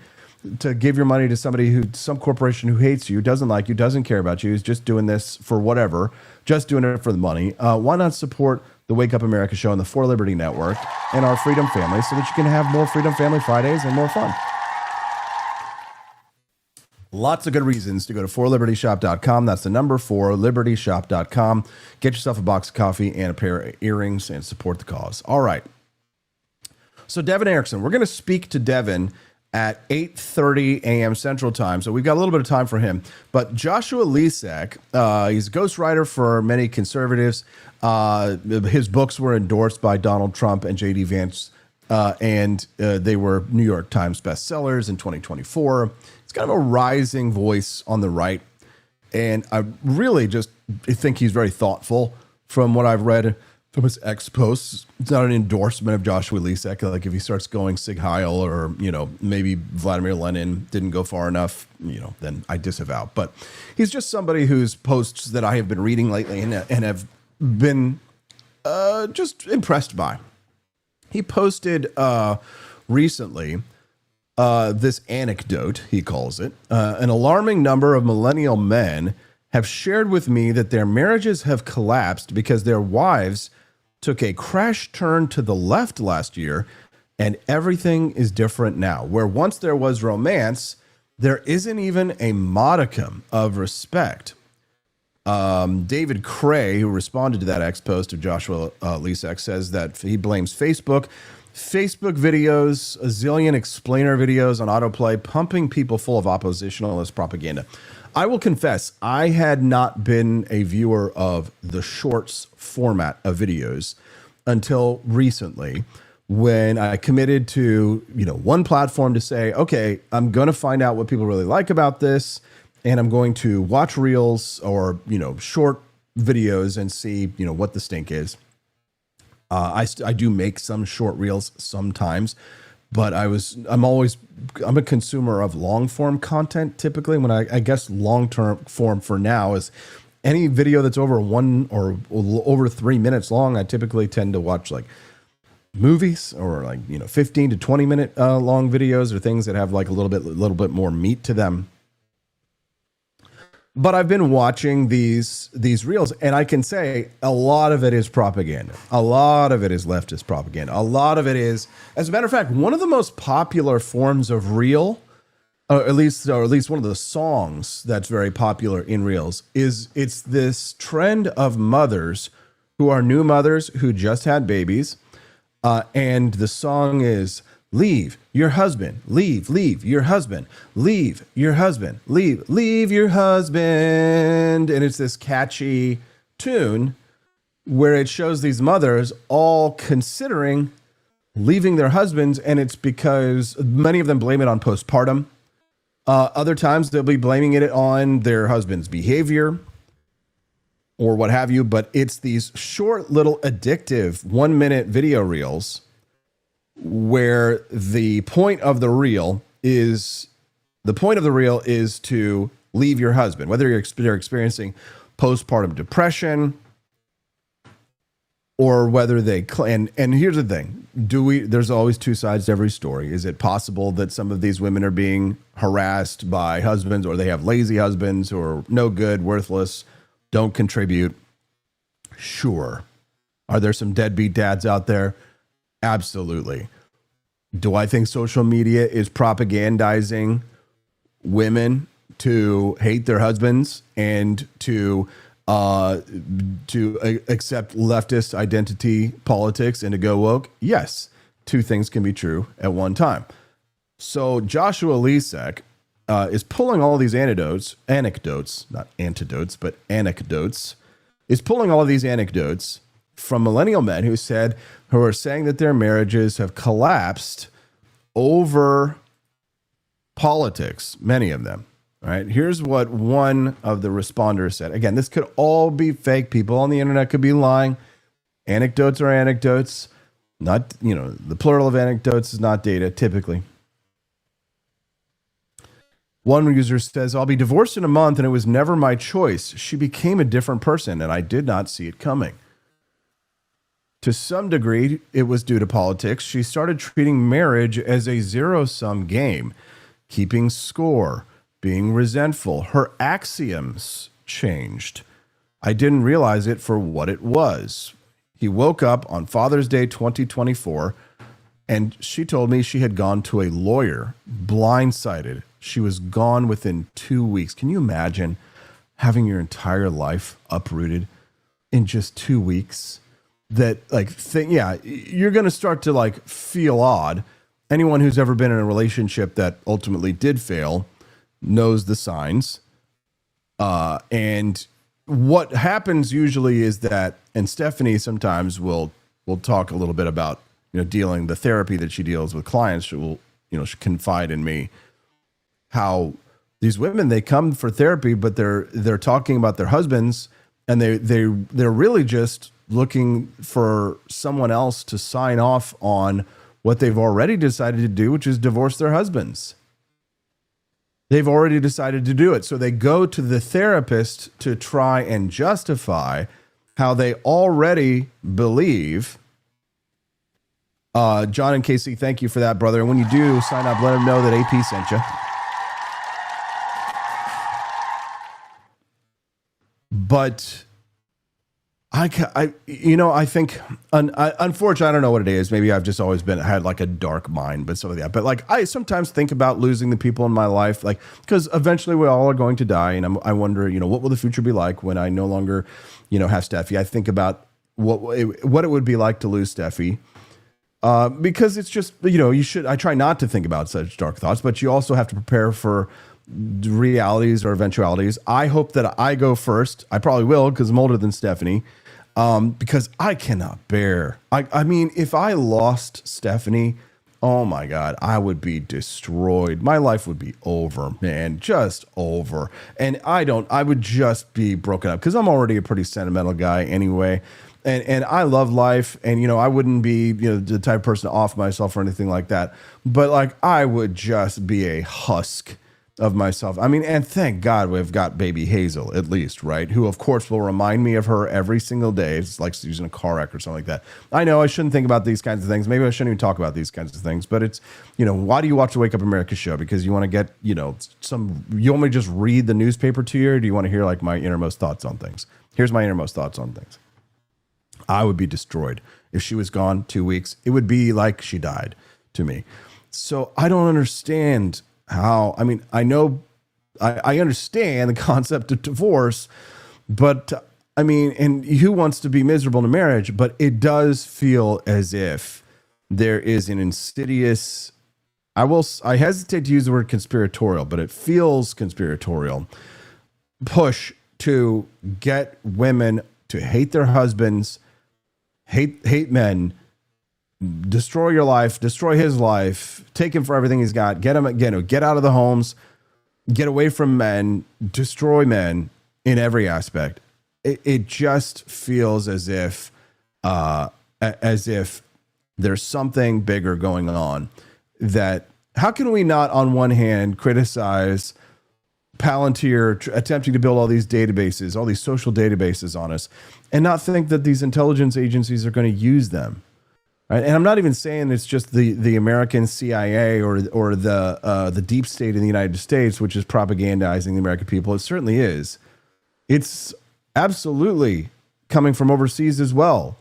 [SPEAKER 4] to give your money to some corporation who hates you, doesn't like you, doesn't care about you, is just doing this for whatever, just doing it for the money? Why not support the Wake Up America show and the For Liberty Network and our Freedom Family so that you can have more Freedom Family Fridays and more fun? Lots of good reasons to go to forlibertyshop.com. That's the number 4, libertyshop.com. Get yourself a box of coffee and a pair of earrings and support the cause. All right. So Devin Erickson, we're going to speak to Devin at 8:30 a.m. Central Time. So we've got a little bit of time for him. But Joshua Lisek, he's a ghostwriter for many conservatives. His books were endorsed by Donald Trump and J.D. Vance, and they were New York Times bestsellers in 2024. It's kind of a rising voice on the right. And I really just think he's very thoughtful from what I've read from his X posts. It's not an endorsement of Joshua Lisek. Like if he starts going Sig Heil or, maybe Vladimir Lenin didn't go far enough, then I disavow. But he's just somebody whose posts that I have been reading lately and have been just impressed by. He posted recently this anecdote, he calls it. An alarming number of millennial men have shared with me that their marriages have collapsed because their wives took a crash turn to the left last year, and everything is different now. Where once there was romance, there isn't even a modicum of respect. David Cray, who responded to that X post of Joshua Lisek, says that he blames Facebook videos, a zillion explainer videos on autoplay, pumping people full of oppositionalist propaganda. I will confess, I had not been a viewer of the shorts format of videos until recently, when I committed to, one platform to say, okay, I'm going to find out what people really like about this, and I'm going to watch reels or, short videos and see, what the stink is. I do make some short reels sometimes, but I'm a consumer of long form content typically. When I guess long term form for now is any video that's over 1 or over 3 minutes long. I typically tend to watch like movies or 15 to 20 minute long videos or things that have like a little bit more meat to them. But I've been watching these reels, and I can say a lot of it is propaganda. A lot of it is leftist propaganda. A lot of it is, as a matter of fact, one of the most popular forms of reel, or at least one of the songs that's very popular in reels, it's this trend of mothers who are new mothers who just had babies, and the song is leave your husband, leave your husband, leave your husband, leave your husband. And it's this catchy tune where it shows these mothers all considering leaving their husbands. And it's because many of them blame it on postpartum. Other times they'll be blaming it on their husband's behavior or what have you. But it's these short little addictive 1 minute video reels where the point of the reel is to leave your husband, whether you're experiencing postpartum depression or whether and here's the thing, there's always two sides to every story. Is it possible that some of these women are being harassed by husbands, or they have lazy husbands who are no good, worthless, don't contribute? Sure. Are there some deadbeat dads out there? Absolutely. Do I think social media is propagandizing women to hate their husbands and to accept leftist identity politics and to go woke? Yes. Two things can be true at one time. So Joshua Lisek is pulling all these anecdotes, not antidotes, but anecdotes, is pulling all of these anecdotes from millennial men who are saying that their marriages have collapsed over politics, many of them. All right, here's what one of the responders said. Again, this could all be fake. People on the internet could be lying. Anecdotes are anecdotes. Not, the plural of anecdotes is not data, typically. One user says, I'll be divorced in a month, and it was never my choice. She became a different person, and I did not see it coming. To some degree, it was due to politics. She started treating marriage as a zero-sum game, keeping score, being resentful. Her axioms changed. I didn't realize it for what it was. He woke up on Father's Day 2024, and she told me she had gone to a lawyer, blindsided. She was gone within 2 weeks. Can you imagine having your entire life uprooted in just 2 weeks? That you're going to start to feel odd. anyone who's ever been in a relationship that ultimately did fail knows the signs. And what happens usually is that, and Stephanie sometimes will talk a little bit about, dealing the therapy that she deals with clients. She will, she confide in me how these women, they come for therapy, but they're talking about their husbands, and they're really just looking for someone else to sign off on what they've already decided to do, which is divorce their husbands. They've already decided to do it. So they go to the therapist to try and justify how they already believe. John and Casey, thank you for that, brother. And when you do sign up, let them know that AP sent you. But I think, unfortunately, I don't know what it is. Maybe I've just always had like a dark mind, but some of that. But like, I sometimes think about losing the people in my life, like, because eventually we all are going to die, and I wonder, what will the future be like when I no longer, have Steffi? I think about what it would be like to lose Steffi, because it's just, I try not to think about such dark thoughts, but you also have to prepare for realities or eventualities. I hope that I go first. I probably will, because I'm older than Stephanie. Because I cannot bear. I mean, if I lost Stephanie, oh my God, I would be destroyed. My life would be over, man, just over. And I would just be broken up, because I'm already a pretty sentimental guy anyway. And I love life, and I wouldn't be the type of person to off myself or anything like that. But like, I would just be a husk of myself. I mean, and thank God we've got baby Hazel, at least, right? Who, of course, will remind me of her every single day. It's like she's in a car wreck or something like that. I know I shouldn't think about these kinds of things. Maybe I shouldn't even talk about these kinds of things. But it's, why do you watch the Wake Up America show? Because you want to get, you want me to just read the newspaper to you, or do you want to hear like my innermost thoughts on things? Here's my innermost thoughts on things. I would be destroyed. If she was gone 2 weeks, it would be like she died to me. So I don't understand how, I mean, I know, I understand the concept of divorce, but I mean, and who wants to be miserable in a marriage? But it does feel as if there is an insidious, I hesitate to use the word conspiratorial, but it feels conspiratorial, push to get women to hate their husbands, hate men, destroy your life, destroy his life, take him for everything he's got, get him, get out of the homes, get away from men, destroy men in every aspect. It just feels as if there's something bigger going on. That how can we not, on one hand, criticize Palantir attempting to build all these databases, all these social databases on us, and not think that these intelligence agencies are going to use them? Right? And I'm not even saying it's just the American CIA or the deep state in the United States, which is propagandizing the American people. It certainly is. It's absolutely coming from overseas as well.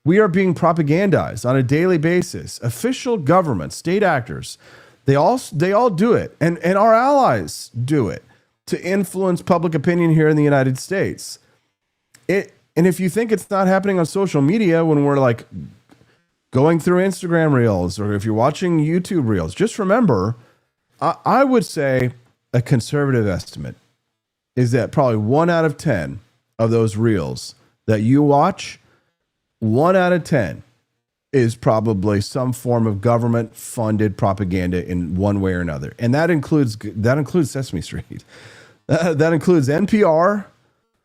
[SPEAKER 4] We are being propagandized on a daily basis. Official government, state actors, they all do it, and our allies do it to influence public opinion here in the United States. And if you think it's not happening on social media when we're like going through Instagram reels, or if you're watching YouTube reels, just remember, I would say a conservative estimate is that probably 1 out of 10 of those reels that you watch, 1 out of 10 is probably some form of government funded propaganda in one way or another. And that includes Sesame Street. That includes NPR.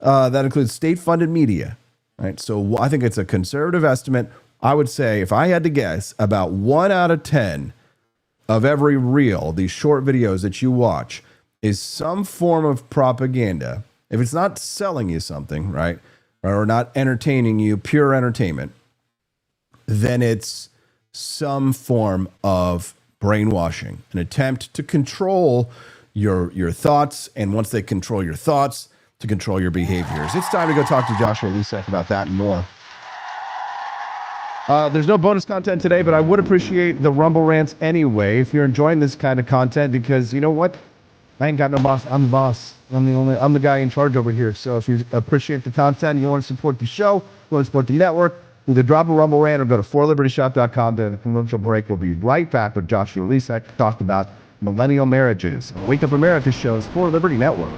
[SPEAKER 4] That includes state funded media. Right. So I think it's a conservative estimate. I would say, if I had to guess, about 1 out of 10 of every reel, these short videos that you watch, is some form of propaganda. If it's not selling you something, right, or not entertaining you, pure entertainment, then it's some form of brainwashing, an attempt to control your thoughts, and once they control your thoughts, to control your behaviors. It's time to go talk to Joshua Lisek about that and more. There's no bonus content today, but I would appreciate the Rumble rants anyway if you're enjoying this kind of content, because you know what? I ain't got no boss. I'm the boss. I'm the guy in charge over here. So if you appreciate the content, you want to support the show, you want to support the network,
[SPEAKER 8] Either drop a Rumble rant or go to forlibertyshop.com. Then the commercial break. We'll be right back with Joshua Lisak to talk about millennial marriages. Wake Up America shows For Liberty Network.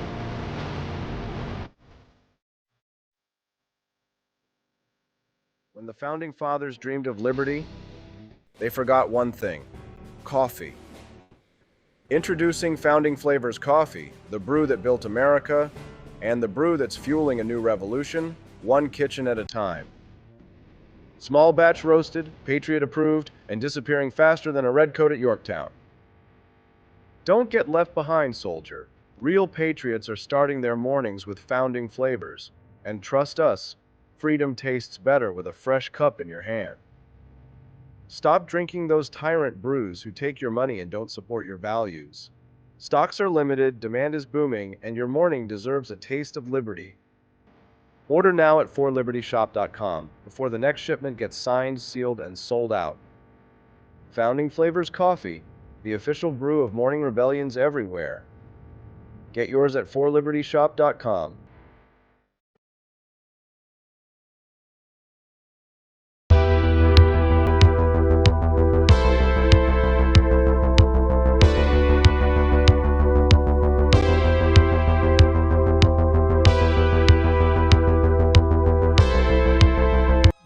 [SPEAKER 9] When the Founding Fathers dreamed of liberty, they forgot one thing: coffee. Introducing Founding Flavors Coffee, the brew that built America, and the brew that's fueling a new revolution, one kitchen at a time. Small batch roasted, Patriot approved, and disappearing faster than a redcoat at Yorktown. Don't get left behind, soldier. Real patriots are starting their mornings with Founding Flavors. And trust us, freedom tastes better with a fresh cup in your hand. Stop drinking those tyrant brews who take your money and don't support your values. Stocks are limited, demand is booming, and your morning deserves a taste of liberty. Order now at forlibertyshop.com before the next shipment gets signed, sealed, and sold out. Founding Flavors Coffee, the official brew of morning rebellions everywhere. Get yours at forlibertyshop.com.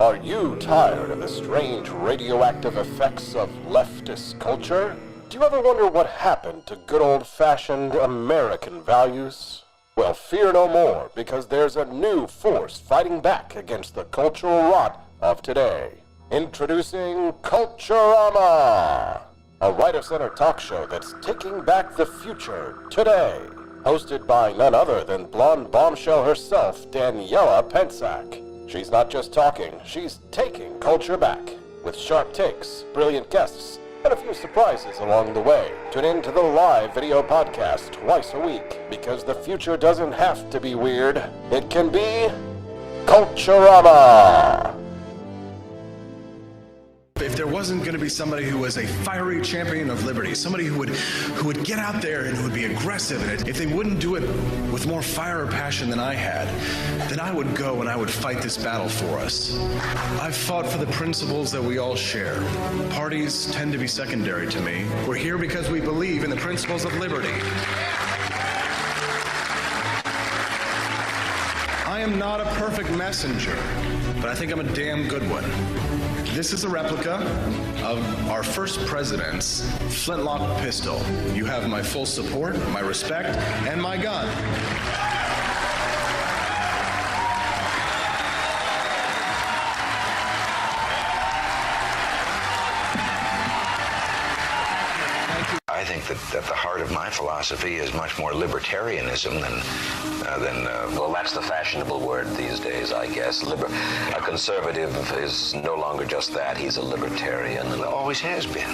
[SPEAKER 10] Are you tired of the strange radioactive effects of leftist culture? Do you ever wonder what happened to good old-fashioned American values? Well, fear no more, because there's a new force fighting back against the cultural rot of today. Introducing Culturama, a right-of-center talk show that's taking back the future today. Hosted by none other than blonde bombshell herself, Daniela Pensack. She's not just talking, she's taking culture back. With sharp takes, brilliant guests, and a few surprises along the way. Tune in to the live video podcast twice a week, because the future doesn't have to be weird. It can be Culturama.
[SPEAKER 11] If there wasn't going to be somebody who was a fiery champion of liberty, somebody who would get out there and who would be aggressive, and if they wouldn't do it with more fire or passion than I had, then I would go and I would fight this battle for us. I've fought for the principles that we all share. Parties tend to be secondary to me. We're here because we believe in the principles of liberty. I am not a perfect messenger, but I think I'm a damn good one. This is a replica of our first president's flintlock pistol. You have my full support, my respect, and my gun.
[SPEAKER 12] I think that at the heart of my philosophy is much more libertarianism than well, that's the fashionable word these days, I guess. A conservative is no longer just that. He's a libertarian, and always has been.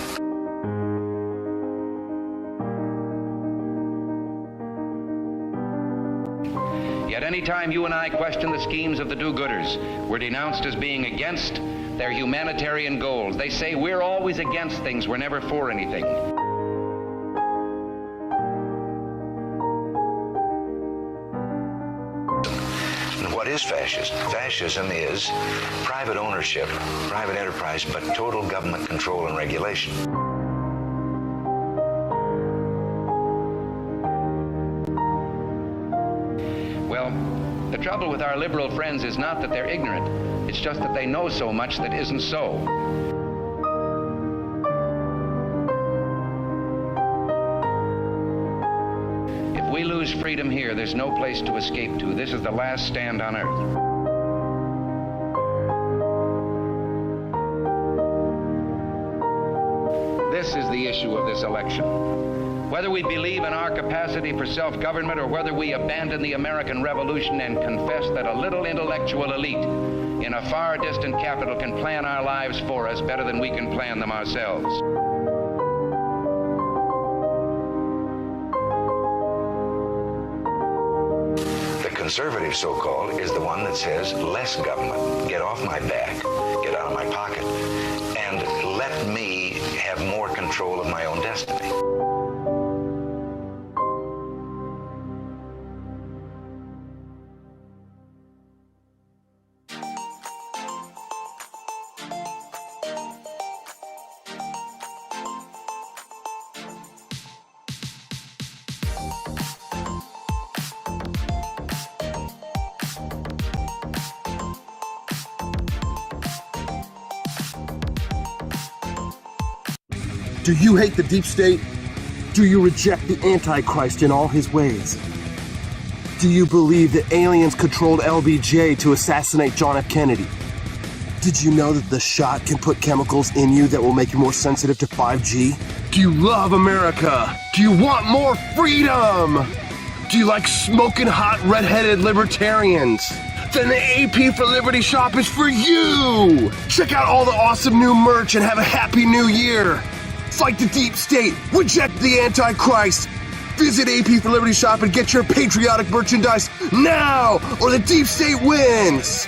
[SPEAKER 13] Yet any time you and I question the schemes of the do-gooders, we're denounced as being against their humanitarian goals. They say we're always against things, we're never for anything. What is fascism? Fascism is private ownership, private enterprise, but total government control and regulation. Well, the trouble with our liberal friends is not that they're ignorant. It's just that they know so much that isn't so. If we lose freedom here, there's no place to escape to. This is the last stand on earth. This is the issue of this election. Whether we believe in our capacity for self-government or whether we abandon the American Revolution and confess that a little intellectual elite in a far distant capital can plan our lives for us better than we can plan them ourselves. The conservative, so-called, is the one that says less government, get off my back, get out of my pocket, and let me have more control of my own destiny.
[SPEAKER 14] Do you hate the deep state? Do you reject the Antichrist in all his ways? Do you believe that aliens controlled LBJ to assassinate John F. Kennedy? Did you know that the shot can put chemicals in you that will make you more sensitive to 5G? Do you love America? Do you want more freedom? Do you like smoking hot red-headed libertarians? Then the AP for Liberty shop is for you! Check out all the awesome new merch and have a happy new year! Fight the deep state, reject the Antichrist! Visit AP for Liberty shop and get your patriotic merchandise now, or the deep state wins!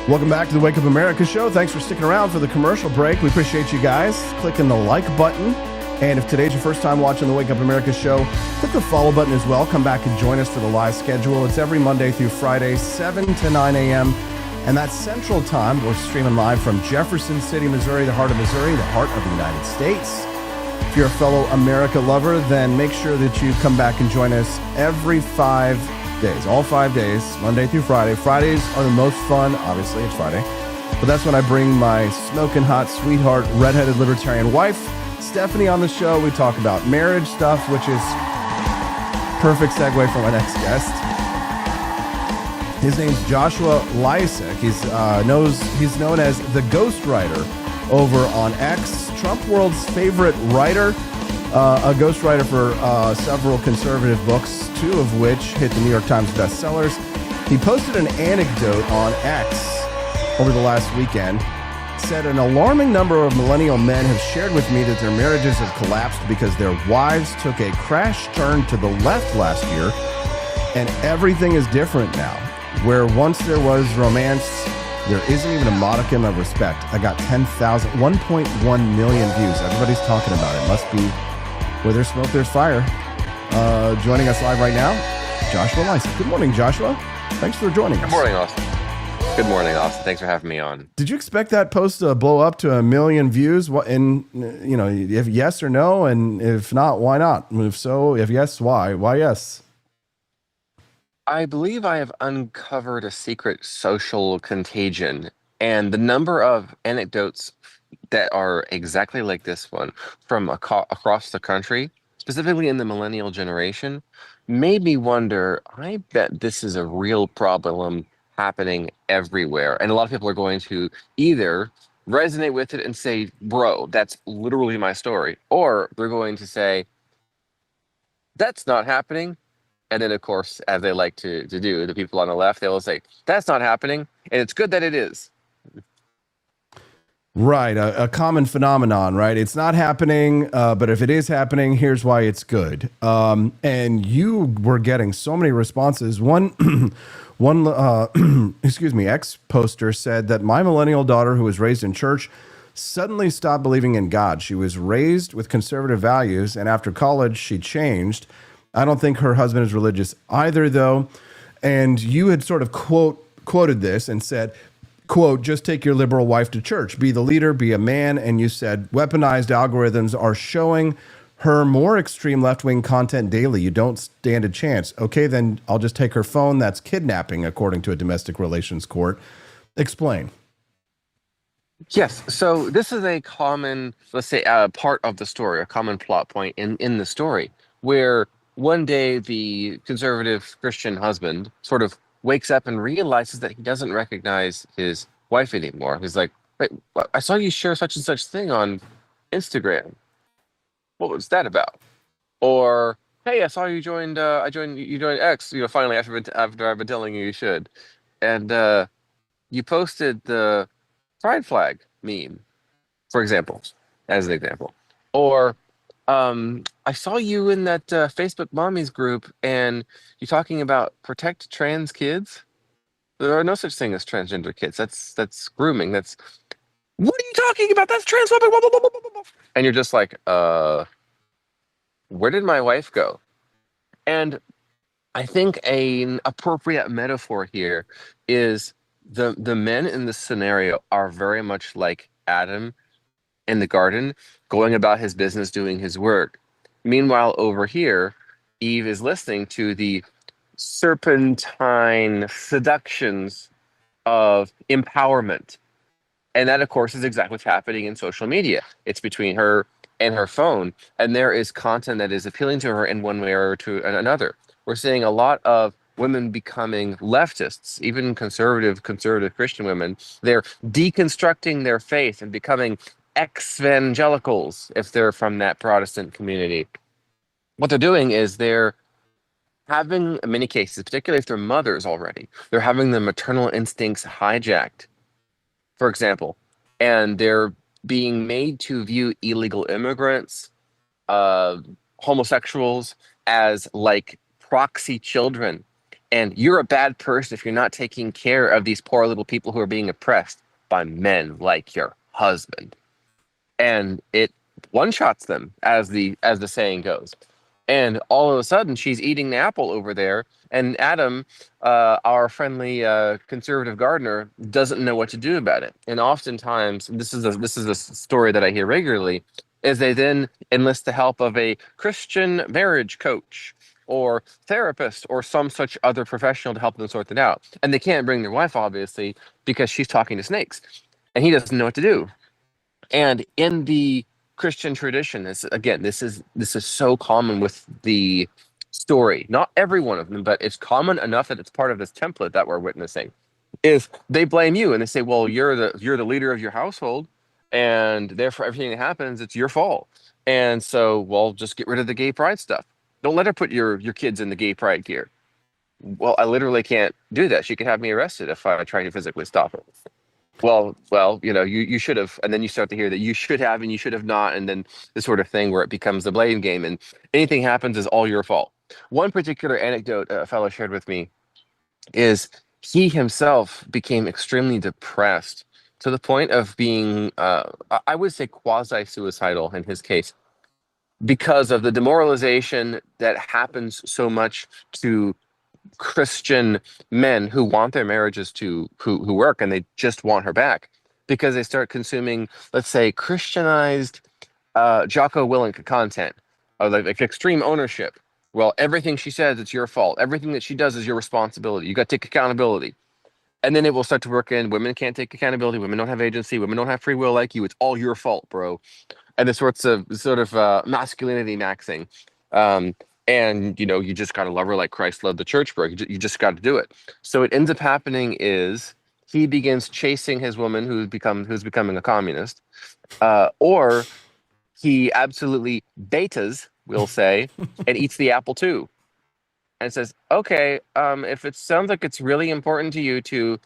[SPEAKER 4] Welcome back to the Wake Up America show. Thanks for sticking around for the commercial break. We appreciate you guys clicking the like button. And if today's your first time watching the Wake Up America show, click the follow button as well. Come back and join us for the live schedule. It's every Monday through Friday, 7 to 9 a.m. And that's Central Time. We're streaming live from Jefferson City, Missouri, the heart of Missouri, the heart of the United States. If you're a fellow America lover, then make sure that you come back and join us every 5 days, all 5 days, Monday through Friday. Fridays are the most fun. Obviously, it's Friday. But that's when I bring my smoking hot, sweetheart, redheaded libertarian wife, Stephanie, on the show. We talk about marriage stuff, which is perfect segue for my next guest. His name's Joshua Lysek. He's known as the Ghost Writer over on X, Trump World's favorite writer, a ghostwriter for several conservative books, 2 of which hit the New York Times bestsellers. He posted an anecdote on X over the last weekend. Said an alarming number of millennial men have shared with me that their marriages have collapsed because their wives took a crash turn to the left last year, and everything is different now. Where once there was romance, there isn't even a modicum of respect. I got 1.1 million views. Everybody's talking about it. Must be where there's smoke, there's fire. Joining us live right now, Joshua Lysek. Good morning, Joshua. Thanks for joining us.
[SPEAKER 15] Good morning, Austin. Good morning, Austin. Thanks for having me on.
[SPEAKER 4] Did you expect that post to blow up to 1 million views? And, you know, if yes or no, and if not, why not? If so, if yes, why? Why yes?
[SPEAKER 15] I believe I have uncovered a secret social contagion, and the number of anecdotes that are exactly like this one from across the country, specifically in the millennial generation, made me wonder, I bet this is a real problem happening everywhere. And a lot of people are going to either resonate with it and say, bro, that's literally my story. Or they're going to say, that's not happening. And then, of course, as they like to do, the people on the left, they will say, that's not happening. And it's good that it is.
[SPEAKER 4] Right. A common phenomenon, right? It's not happening, but if it is happening, here's why it's good. And you were getting so many responses. One X poster said that my millennial daughter, who was raised in church, suddenly stopped believing in God. She was raised with conservative values, and after college, she changed. I don't think her husband is religious either, though. And you had sort of quoted this and said, quote, just take your liberal wife to church, be the leader, be a man. And you said weaponized algorithms are showing her more extreme left-wing content daily. You don't stand a chance. Okay, then I'll just take her phone. That's kidnapping, according to a domestic relations court. Explain.
[SPEAKER 15] Yes. So this is a common, let's say, part of the story, a common plot point in the story, where one day the conservative Christian husband sort of wakes up and realizes that he doesn't recognize his wife anymore. He's like, wait, I saw you share such and such thing on Instagram. What was that about? Or, hey, I saw you joined X, finally after I've been telling you should. And you posted the pride flag meme, for example, as an example. Or I saw you in that Facebook mommies group, and you're talking about protect trans kids. There are no such thing as transgender kids. That's grooming. What are you talking about? That's transphobic. Blah, blah, blah, blah, blah, blah. And you're just like, where did my wife go? And I think an appropriate metaphor here is the men in this scenario are very much like Adam in the garden, going about his business, doing his work. Meanwhile, over here, Eve is listening to the serpentine seductions of empowerment. And that, of course, is exactly what's happening in social media. It's between her and her phone, and there is content that is appealing to her in one way or to another. We're seeing a lot of women becoming leftists, even conservative Christian women. They're deconstructing their faith and becoming ex-evangelicals if they're from that Protestant community. What they're doing is they're having, in many cases, particularly if they're mothers already, they're having their maternal instincts hijacked, for example, and they're being made to view illegal immigrants, homosexuals, as like proxy children. And you're a bad person if you're not taking care of these poor little people who are being oppressed by men like your husband. And it one-shots them, as the saying goes. And all of a sudden, she's eating the apple over there, and Adam, our friendly conservative gardener, doesn't know what to do about it. And oftentimes, this is a story that I hear regularly, is they then enlist the help of a Christian marriage coach or therapist or some such other professional to help them sort it out. And they can't bring their wife, obviously, because she's talking to snakes, and he doesn't know what to do. And in the Christian tradition, this is so common with the story. Not every one of them, but it's common enough that it's part of this template that we're witnessing. Is they blame you and they say, "Well, you're the leader of your household, and therefore everything that happens, it's your fault." And so, well, just get rid of the gay pride stuff. Don't let her put your kids in the gay pride gear. Well, I literally can't do that. She could have me arrested if I try to physically stop her. Well, you should have, and then you start to hear that you should have and you should have not, and then this sort of thing where it becomes the blame game, and anything happens is all your fault. One particular anecdote a fellow shared with me is he himself became extremely depressed to the point of being, I would say, quasi-suicidal in his case, because of the demoralization that happens so much to Christian men who want their marriages to who work, and they just want her back because they start consuming, let's say, Christianized Jocko Willink content of like extreme ownership. Well, everything she says, it's your fault. Everything that she does is your responsibility. You got to take accountability. And then it will start to work in women can't take accountability. Women don't have agency. Women don't have free will like you. It's all your fault, bro. And this sort of masculinity maxing. And you just got to love her like Christ loved the church, bro. You just got to do it. So what ends up happening is he begins chasing his woman who's becoming a communist, or he absolutely betas, we'll say, and eats the apple too, and says, "Okay, if it sounds like it's really important to you to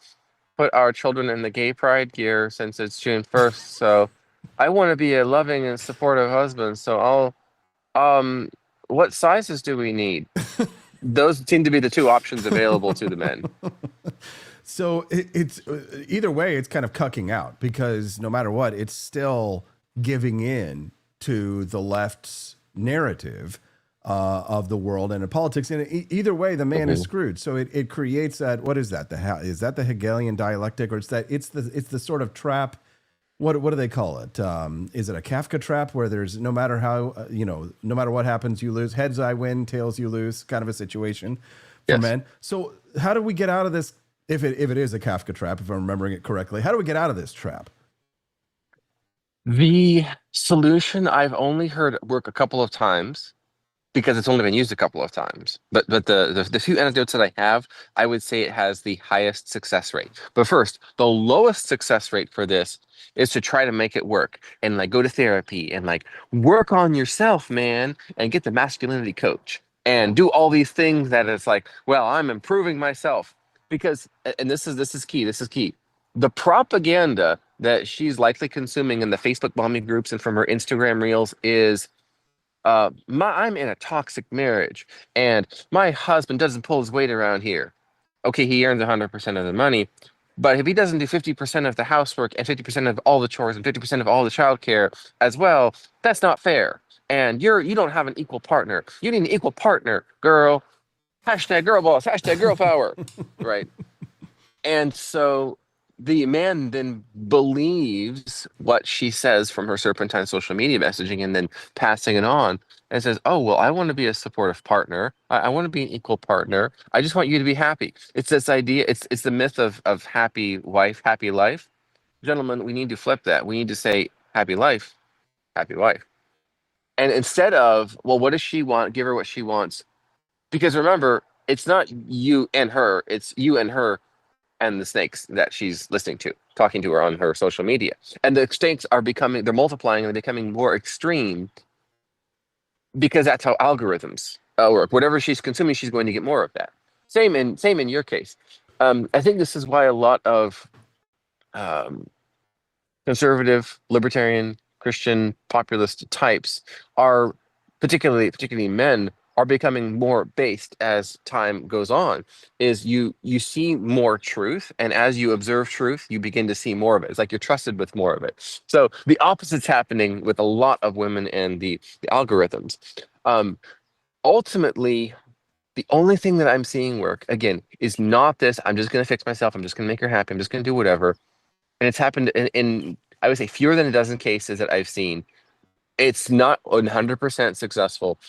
[SPEAKER 15] put our children in the gay pride gear since it's June 1st, so I want to be a loving and supportive husband, so I'll what sizes do we need?" Those seem to be the two options available to the men.
[SPEAKER 4] So it's either way, it's kind of cucking out, because no matter what, it's still giving in to the left's narrative of the world and of politics. And either way, the man is screwed. So it creates that. What is that? Is that the Hegelian dialectic, or it's the sort of trap? What do they call it? Is it a Kafka trap where there's no matter how, no matter what happens, you lose. Heads I win, tails you lose, kind of a situation for men. So how do we get out of this? If it is a Kafka trap, if I'm remembering it correctly, how do we get out of this trap?
[SPEAKER 15] The solution I've only heard work a couple of times, because it's only been used a couple of times. But the few anecdotes that I have, I would say it has the highest success rate. But first, the lowest success rate for this is to try to make it work and like go to therapy and like work on yourself, man, and get the masculinity coach and do all these things that it's like, well, I'm improving myself. Because, and this is key. The propaganda that she's likely consuming in the Facebook bombing groups and from her Instagram reels is, I'm in a toxic marriage and my husband doesn't pull his weight around here. Okay, he earns 100% of the money, but if he doesn't do 50% of the housework and 50% of all the chores and 50% of all the childcare as well, that's not fair. And you don't have an equal partner. You need an equal partner, girl. Hashtag girl boss, hashtag girl power. Right. And so the man then believes what she says from her serpentine social media messaging and then passing it on and says, oh, well, I want to be a supportive partner. I want to be an equal partner. I just want you to be happy. It's this idea. It's the myth of happy wife, happy life. Gentlemen, we need to flip that. We need to say happy life, happy wife. And instead of, well, what does she want? Give her what she wants. Because remember, it's not you and her. It's you and her and the snakes that she's listening to, talking to her on her social media. And the snakes are they're multiplying and they're becoming more extreme because that's how algorithms work. Whatever she's consuming, she's going to get more of that. Same in your case. I think this is why a lot of conservative, libertarian, Christian, populist types are particularly men are becoming more based as time goes on. Is you see more truth, and as you observe truth, you begin to see more of it. It's like you're trusted with more of it. So the opposite's happening with a lot of women and the algorithms. Ultimately, the only thing that I'm seeing work again is not this. I'm just going to fix myself. I'm just going to make her happy. I'm just going to do whatever. And it's happened in I would say fewer than a dozen cases that I've seen. It's not 100% successful,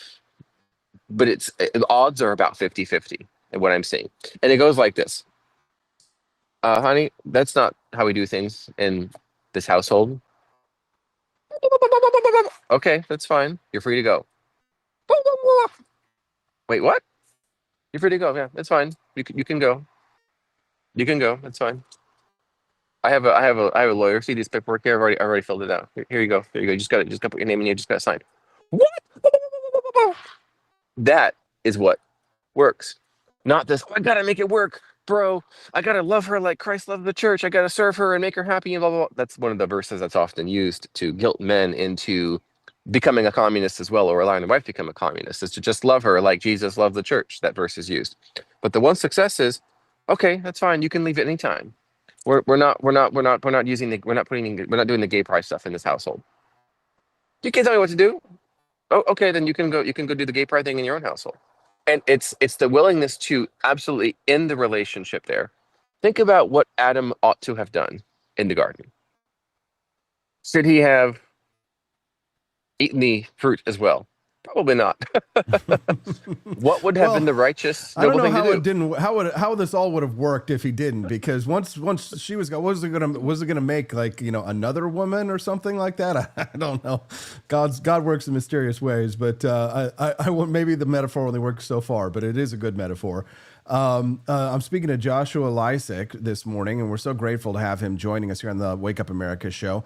[SPEAKER 15] but the odds are about 50-50 in what I'm seeing. And it goes like this. Honey, that's not how we do things in this household. Okay, that's fine. You're free to go. Wait, what? You're free to go. Yeah, that's fine. You can go. You can go. That's fine. I have a lawyer. See this paperwork here? I already filled it out. Here you go. Here you go. Just got to put your name in here. Just got to sign. What? That is what works. Not this, oh, I gotta make it work, bro. I gotta love her like Christ loved the church. I gotta serve her and make her happy and blah, blah, blah. That's one of the verses that's often used to guilt men into becoming a communist as well, or allowing the wife to become a communist, is to just love her like Jesus loved the church. That verse is used. But the one success is, okay, that's fine. You can leave at any time. We're not doing the gay pride stuff in this household. You can't tell me what to do. Oh, okay, then you can go do the gay pride thing in your own household. And it's the willingness to absolutely end the relationship there. Think about what Adam ought to have done in the garden. Should he have eaten the fruit as well? Probably not. What would have been the righteous
[SPEAKER 4] I don't
[SPEAKER 15] noble
[SPEAKER 4] know
[SPEAKER 15] thing
[SPEAKER 4] how
[SPEAKER 15] to do?
[SPEAKER 4] how this all would have worked if he didn't, because once she was was it gonna make like another woman or something like that? I don't know. God works in mysterious ways, but I maybe the metaphor only works so far, but it is a good metaphor. I'm speaking to Joshua Lysick this morning, and we're so grateful to have him joining us here on the Wake Up America show.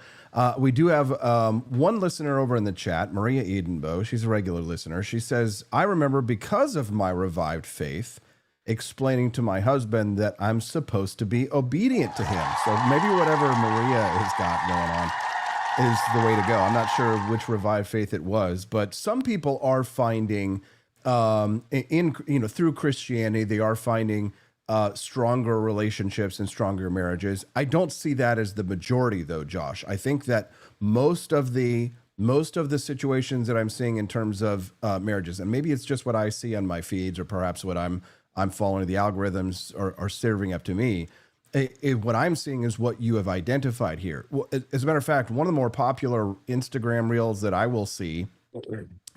[SPEAKER 4] We do have one listener over in the chat, Maria Edenbo. She's a regular listener. She says, I remember because of my revived faith, explaining to my husband that I'm supposed to be obedient to him. So maybe whatever Maria has got going on is the way to go. I'm not sure which revived faith it was, but some people are finding through Christianity, they are finding stronger relationships and stronger marriages. I don't see that as the majority, though, Josh. I think that most of the situations that I'm seeing in terms of marriages, and maybe it's just what I see on my feeds, or perhaps what I'm following, the algorithms are serving up to me. What I'm seeing is what you have identified here. Well, as a matter of fact, one of the more popular Instagram reels that I will see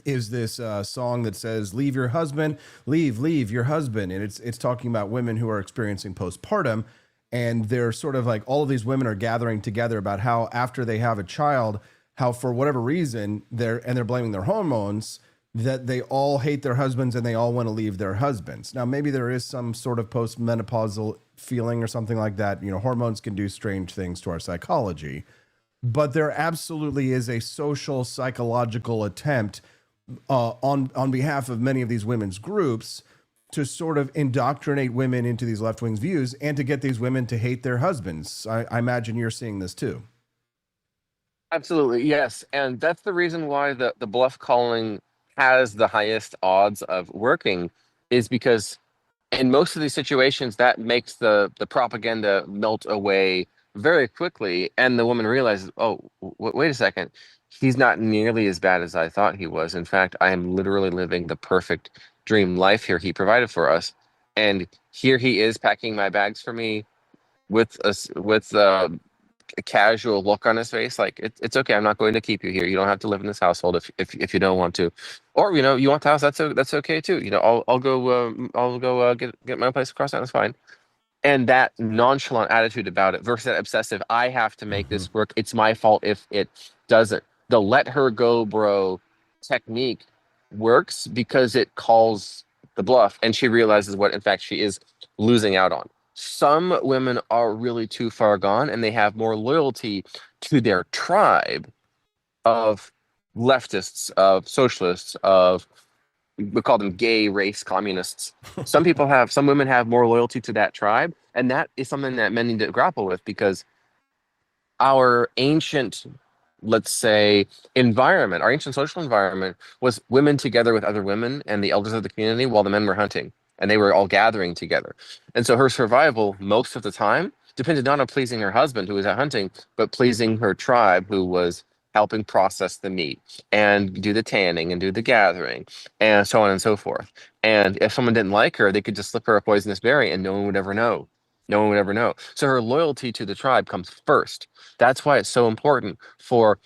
[SPEAKER 4] is this song that says leave your husband, leave your husband. And it's talking about women who are experiencing postpartum. And they're sort of like, all of these women are gathering together about how after they have a child, how for whatever reason, they're blaming their hormones, that they all hate their husbands and they all want to leave their husbands. Now, maybe there is some sort of postmenopausal feeling or something like that. Hormones can do strange things to our psychology. But there absolutely is a social psychological attempt on behalf of many of these women's groups to sort of indoctrinate women into these left-wing views and to get these women to hate their husbands. I imagine you're seeing this too.
[SPEAKER 15] Absolutely, yes. And that's the reason why the bluff calling has the highest odds of working, is because in most of these situations, that makes the propaganda melt away very quickly. And the woman realizes, oh, wait a second. He's not nearly as bad as I thought he was. In fact, I am literally living the perfect dream life here he provided for us. And here he is packing my bags for me, with a casual look on his face, like it's okay. I'm not going to keep you here. You don't have to live in this household if you don't want to, or you want the house. That's okay too. I'll go get my place across town. That's fine. And that nonchalant attitude about it versus that obsessive, I have to make this work. It's my fault if it doesn't. The let her go, bro technique works because it calls the bluff and she realizes what, in fact, she is losing out on. Some women are really too far gone and they have more loyalty to their tribe of leftists, of socialists, of we call them gay race communists. Some women have more loyalty to that tribe, and that is something that men need to grapple with because our ancient, let's say, environment, our ancient social environment was women together with other women and the elders of the community while the men were hunting, and they were all gathering together. And so her survival most of the time depended not on pleasing her husband who was out hunting, but pleasing her tribe who was helping process the meat and do the tanning and do the gathering and so on and so forth. And if someone didn't like her, they could just slip her a poisonous berry and no one would ever know. No one would ever know. So her loyalty to the tribe comes first. That's why it's so important for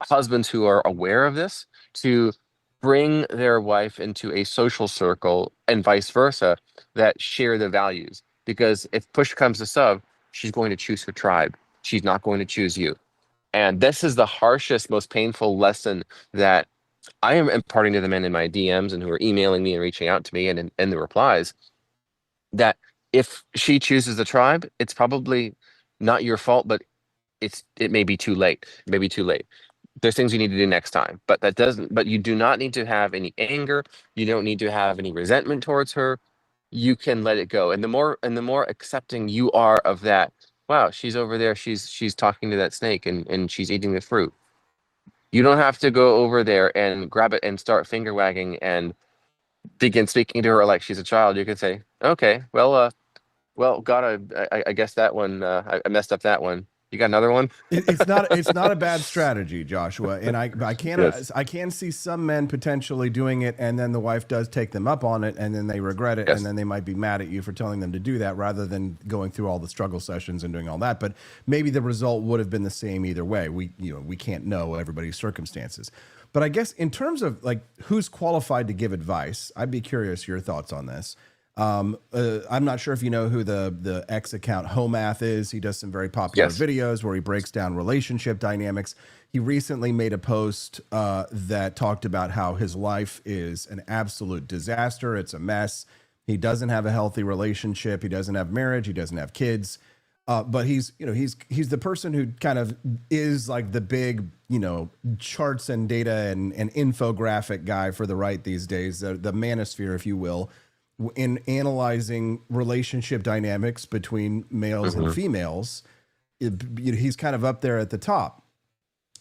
[SPEAKER 15] husbands who are aware of this to bring their wife into a social circle and vice versa that share the values. Because if push comes to shove, she's going to choose her tribe. She's not going to choose you. And this is the harshest, most painful lesson that I am imparting to the men in my DMs and who are emailing me and reaching out to me and in the replies, that if she chooses the tribe, it's probably not your fault, but it may be too late. It may be too late. There's things you need to do next time, but you do not need to have any anger. You don't need to have any resentment towards her. You can let it go. And the more accepting you are of that, wow, she's over there, she's talking to that snake and she's eating the fruit. You don't have to go over there and grab it and start finger wagging and begin speaking to her like she's a child. You can say, okay, well, God, I guess that one, I messed up that one. You got another one?
[SPEAKER 4] It's not a bad strategy, Joshua. And I can
[SPEAKER 15] Yes.
[SPEAKER 4] I can see some men potentially doing it, and then the wife does take them up on it, and then they regret it,
[SPEAKER 15] Yes.
[SPEAKER 4] and then they might be mad at you for telling them to do that, rather than going through all the struggle sessions and doing all that. But maybe the result would have been the same either way. We can't know everybody's circumstances. But I guess in terms of like who's qualified to give advice, I'd be curious your thoughts on this. I'm not sure if you know who the X account Homath is. He does some very popular
[SPEAKER 15] Yes.
[SPEAKER 4] videos where he breaks down relationship dynamics. He recently made a post that talked about how his life is an absolute disaster. It's a mess. He doesn't have a healthy relationship. He doesn't have marriage. He doesn't have kids. But he's the person who kind of is like the big, charts and data and infographic guy for the right these days, the manosphere, if you will, in analyzing relationship dynamics between males and females. He's kind of up there at the top.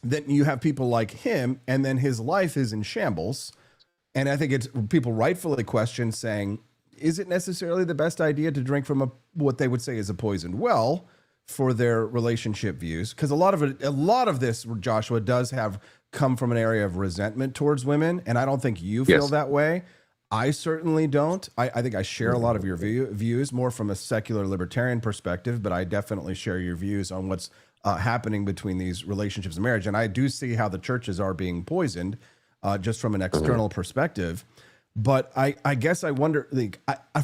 [SPEAKER 4] Then you have people like him, and then his life is in shambles. And I think it's people rightfully question saying, is it necessarily the best idea to drink from what they would say is a poisoned well for their relationship views? Because a lot of this, Joshua, does have come from an area of resentment towards women, and I don't think you feel
[SPEAKER 15] Yes.
[SPEAKER 4] that way. I certainly don't. I think I share a lot of your views more from a secular libertarian perspective, but I definitely share your views on what's happening between these relationships and marriage. And I do see how the churches are being poisoned just from an external perspective. But I guess I wonder,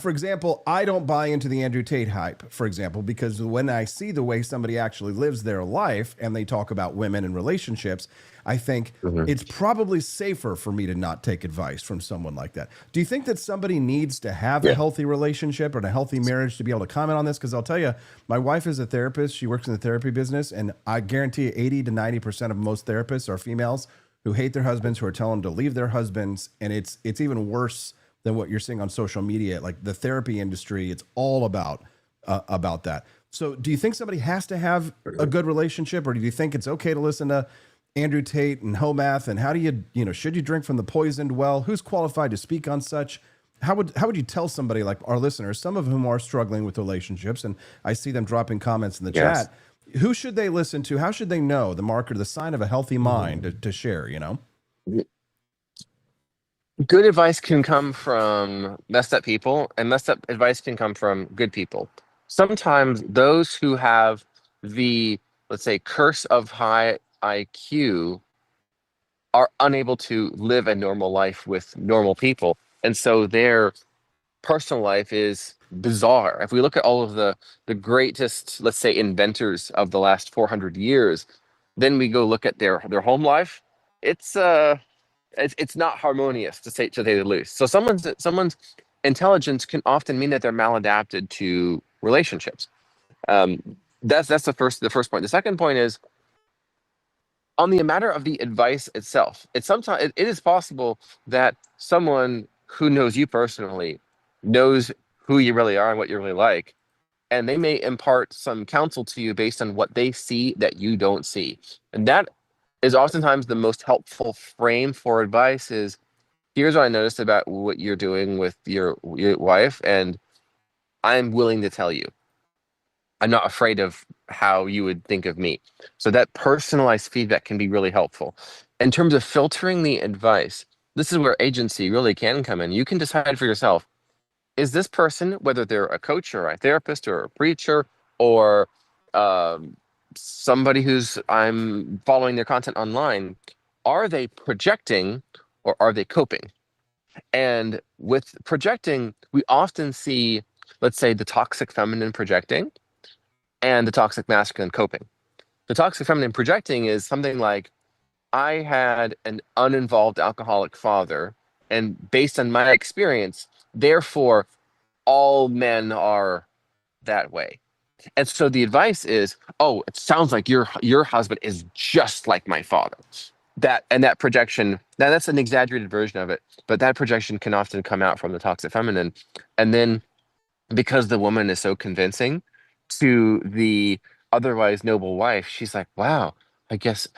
[SPEAKER 4] for example, I don't buy into the Andrew Tate hype, for example, because when I see the way somebody actually lives their life and they talk about women and relationships, I think it's probably safer for me to not take advice from someone like that. Do you think that somebody needs to have a healthy relationship or a healthy marriage to be able to comment on this? Because I'll tell you, my wife is a therapist. She works in the therapy business, and I guarantee you 80 to 90% of most therapists are females who hate their husbands, who are telling them to leave their husbands. And it's even worse than what you're seeing on social media. Like the therapy industry, it's all about that. So do you think somebody has to have a good relationship, or do you think it's okay to listen to Andrew Tate and Homath? And how do you should you drink from the poisoned well? Who's qualified to speak on such? How would you tell somebody like our listeners, some of whom are struggling with relationships, and I see them dropping comments in the chat, who should they listen to? How should they know the marker, the sign of a healthy mind to share,
[SPEAKER 15] Good advice can come from messed up people, and messed up advice can come from good people. sometimes those who have the, let's say, curse of high IQ are unable to live a normal life with normal people. And so their personal life is bizarre. If we look at all of the greatest, let's say, inventors of the last 400 years, then we go look at their home life. It's not harmonious, to say the least. So someone's intelligence can often mean that they're maladapted to relationships. That's the first point. The second point is on the matter of the advice itself. It is possible that someone who knows you personally knows who you really are and what you really like, and they may impart some counsel to you based on what they see that you don't see. And that is oftentimes the most helpful frame for advice is, here's what I noticed about what you're doing with your wife, and I'm willing to tell you. I'm not afraid of how you would think of me. So that personalized feedback can be really helpful. In terms of filtering the advice, this is where agency really can come in. You can decide for yourself, is this person, whether they're a coach or a therapist or a preacher or somebody who's I'm following their content online, are they projecting or are they coping? And with projecting, we often see, let's say, the toxic feminine projecting and the toxic masculine coping. The toxic feminine projecting is something like, I had an uninvolved alcoholic father, and based on my experience, therefore, all men are that way. And so the advice is, oh, it sounds like your husband is just like my father. That projection, now that's an exaggerated version of it, but that projection can often come out from the toxic feminine. And then because the woman is so convincing to the otherwise noble wife, she's like, wow, I guess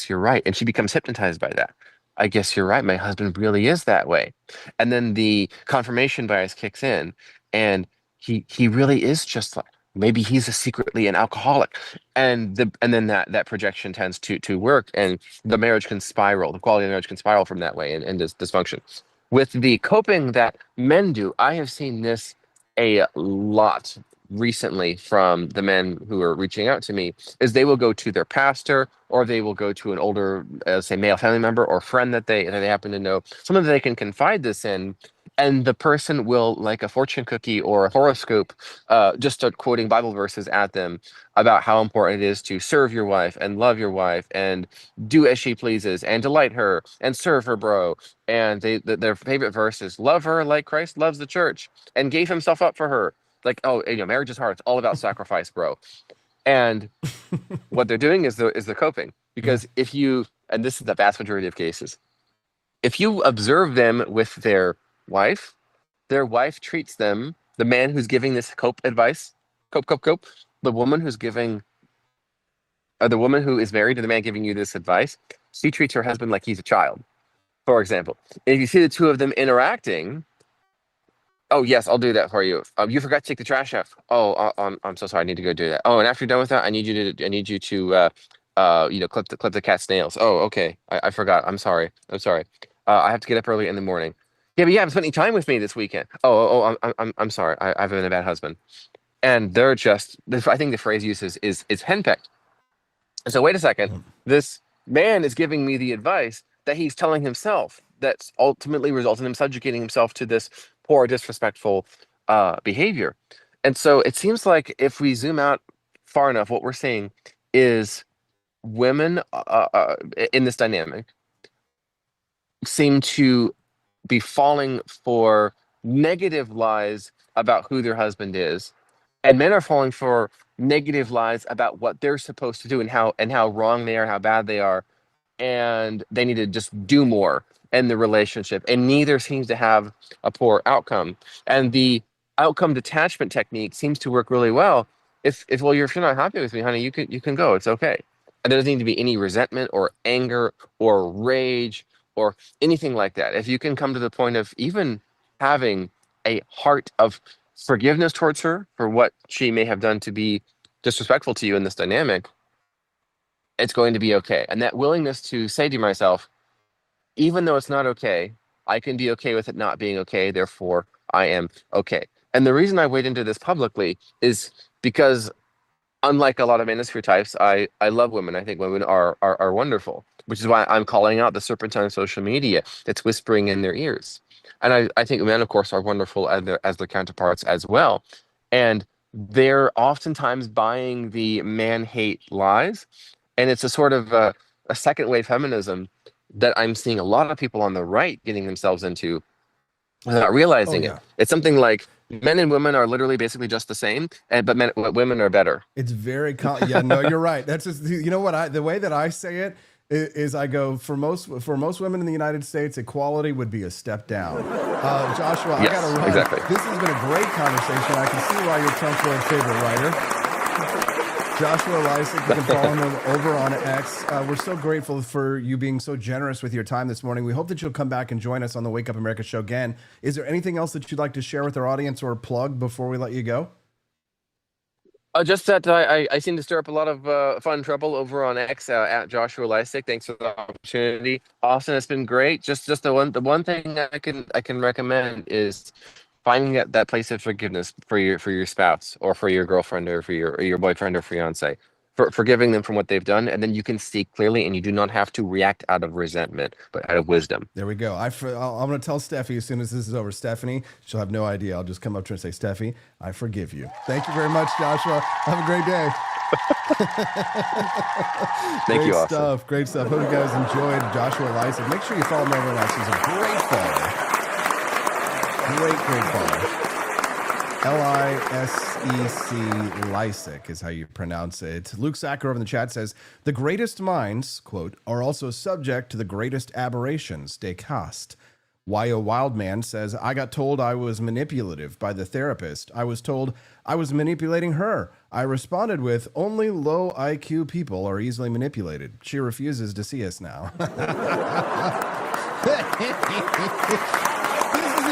[SPEAKER 15] you're right. And she becomes hypnotized by that. I guess you're right. My husband really is that way. And then the confirmation bias kicks in, and he really is just like, maybe he's secretly an alcoholic. And then that projection tends to work, and the marriage can spiral. The quality of the marriage can spiral from that way and dysfunction. With the coping that men do, I have seen this a lot recently from the men who are reaching out to me, is they will go to their pastor, or they will go to an older, say, male family member or friend that they happen to know, someone that they can confide this in, and the person will, like a fortune cookie or a horoscope, just start quoting Bible verses at them about how important it is to serve your wife and love your wife and do as she pleases and delight her and serve her, bro. And their favorite verse is, love her like Christ loves the church and gave himself up for her. Like, oh, marriage is hard. It's all about sacrifice, bro. And what they're doing is the coping. Because if you, and this is the vast majority of cases, if you observe them with their wife treats them, the man who's giving this cope advice, cope, the woman who's giving, or the woman who is married to the man giving you this advice, she treats her husband like he's a child, for example. If you see the two of them interacting, oh, yes, I'll do that for you. You forgot to take the trash out. Oh, I'm so sorry. I need to go do that. Oh, and after you're done with that, I need you to clip the cat's nails. Oh, okay. I forgot. I'm sorry. I have to get up early in the morning. Yeah, but you haven't spent any time with me this weekend. I'm sorry. I've been a bad husband. And they're just, I think the phrase used is henpecked. And so wait a second. This man is giving me the advice that he's telling himself, that's ultimately results in him subjugating himself to this poor, disrespectful behavior. And so it seems like if we zoom out far enough, what we're seeing is women in this dynamic seem to be falling for negative lies about who their husband is, and men are falling for negative lies about what they're supposed to do and how wrong they are, how bad they are, and they need to just do more in the relationship, and neither seems to have a poor outcome. And the outcome detachment technique seems to work really well. If you're not happy with me, honey, you can go. It's okay. And there doesn't need to be any resentment or anger or rage or anything like that. If you can come to the point of even having a heart of forgiveness towards her for what she may have done to be disrespectful to you in this dynamic, it's going to be okay. And that willingness to say to myself, even though it's not okay, I can be okay with it not being okay, therefore I am okay. And the reason I wade into this publicly is because unlike a lot of manosphere types, I love women. I think women are wonderful, which is why I'm calling out the serpentine of social media that's whispering in their ears. And I think men, of course, are wonderful as their counterparts as well. And they're oftentimes buying the man-hate lies. And it's a sort of a second-wave feminism that I'm seeing a lot of people on the right getting themselves into without realizing it. It's something like men and women are literally basically just the same, but women are better.
[SPEAKER 4] It's very yeah, no, you're right. That's just, you know what, the way that I say it is I go, for most women in the United States, equality would be a step down. Joshua,
[SPEAKER 15] yes,
[SPEAKER 4] I gotta run.
[SPEAKER 15] Exactly.
[SPEAKER 4] This has been a great conversation. I can see why you're Trump's world favorite writer. Joshua Lysick, you can follow him over on X. We're so grateful for you being so generous with your time this morning. We hope that you'll come back and join us on the Wake Up America show again. Is there anything else that you'd like to share with our audience or plug before we let you go?
[SPEAKER 15] Just that I seem to stir up a lot of fun trouble over on X at Joshua Lysick. Thanks for the opportunity, Austin. It's been great. Just the one thing I can recommend is finding that place of forgiveness for your spouse or for your girlfriend or for your boyfriend or fiance, for forgiving them from what they've done, and then you can see clearly, and you do not have to react out of resentment, but out of wisdom.
[SPEAKER 4] There we go. I'm going to tell Steffi as soon as this is over. Stephanie, she'll have no idea. I'll just come up to her and say, Steffi, I forgive you. Thank you very much, Joshua. Have a great day.
[SPEAKER 15] Thank you, Austin.
[SPEAKER 4] Stuff. Great stuff. Hope you guys enjoyed Joshua Lysick. Make sure you follow him over on X. He's a great follower. Great follower. Lyssec Lysick is how you pronounce it. Luke Sacker over in the chat says, the greatest minds, quote, are also subject to the greatest aberrations, Descartes. Y.O. Wildman says, I got told I was manipulative by the therapist. I was told I was manipulating her. I responded with, only low IQ people are easily manipulated. She refuses to see us now.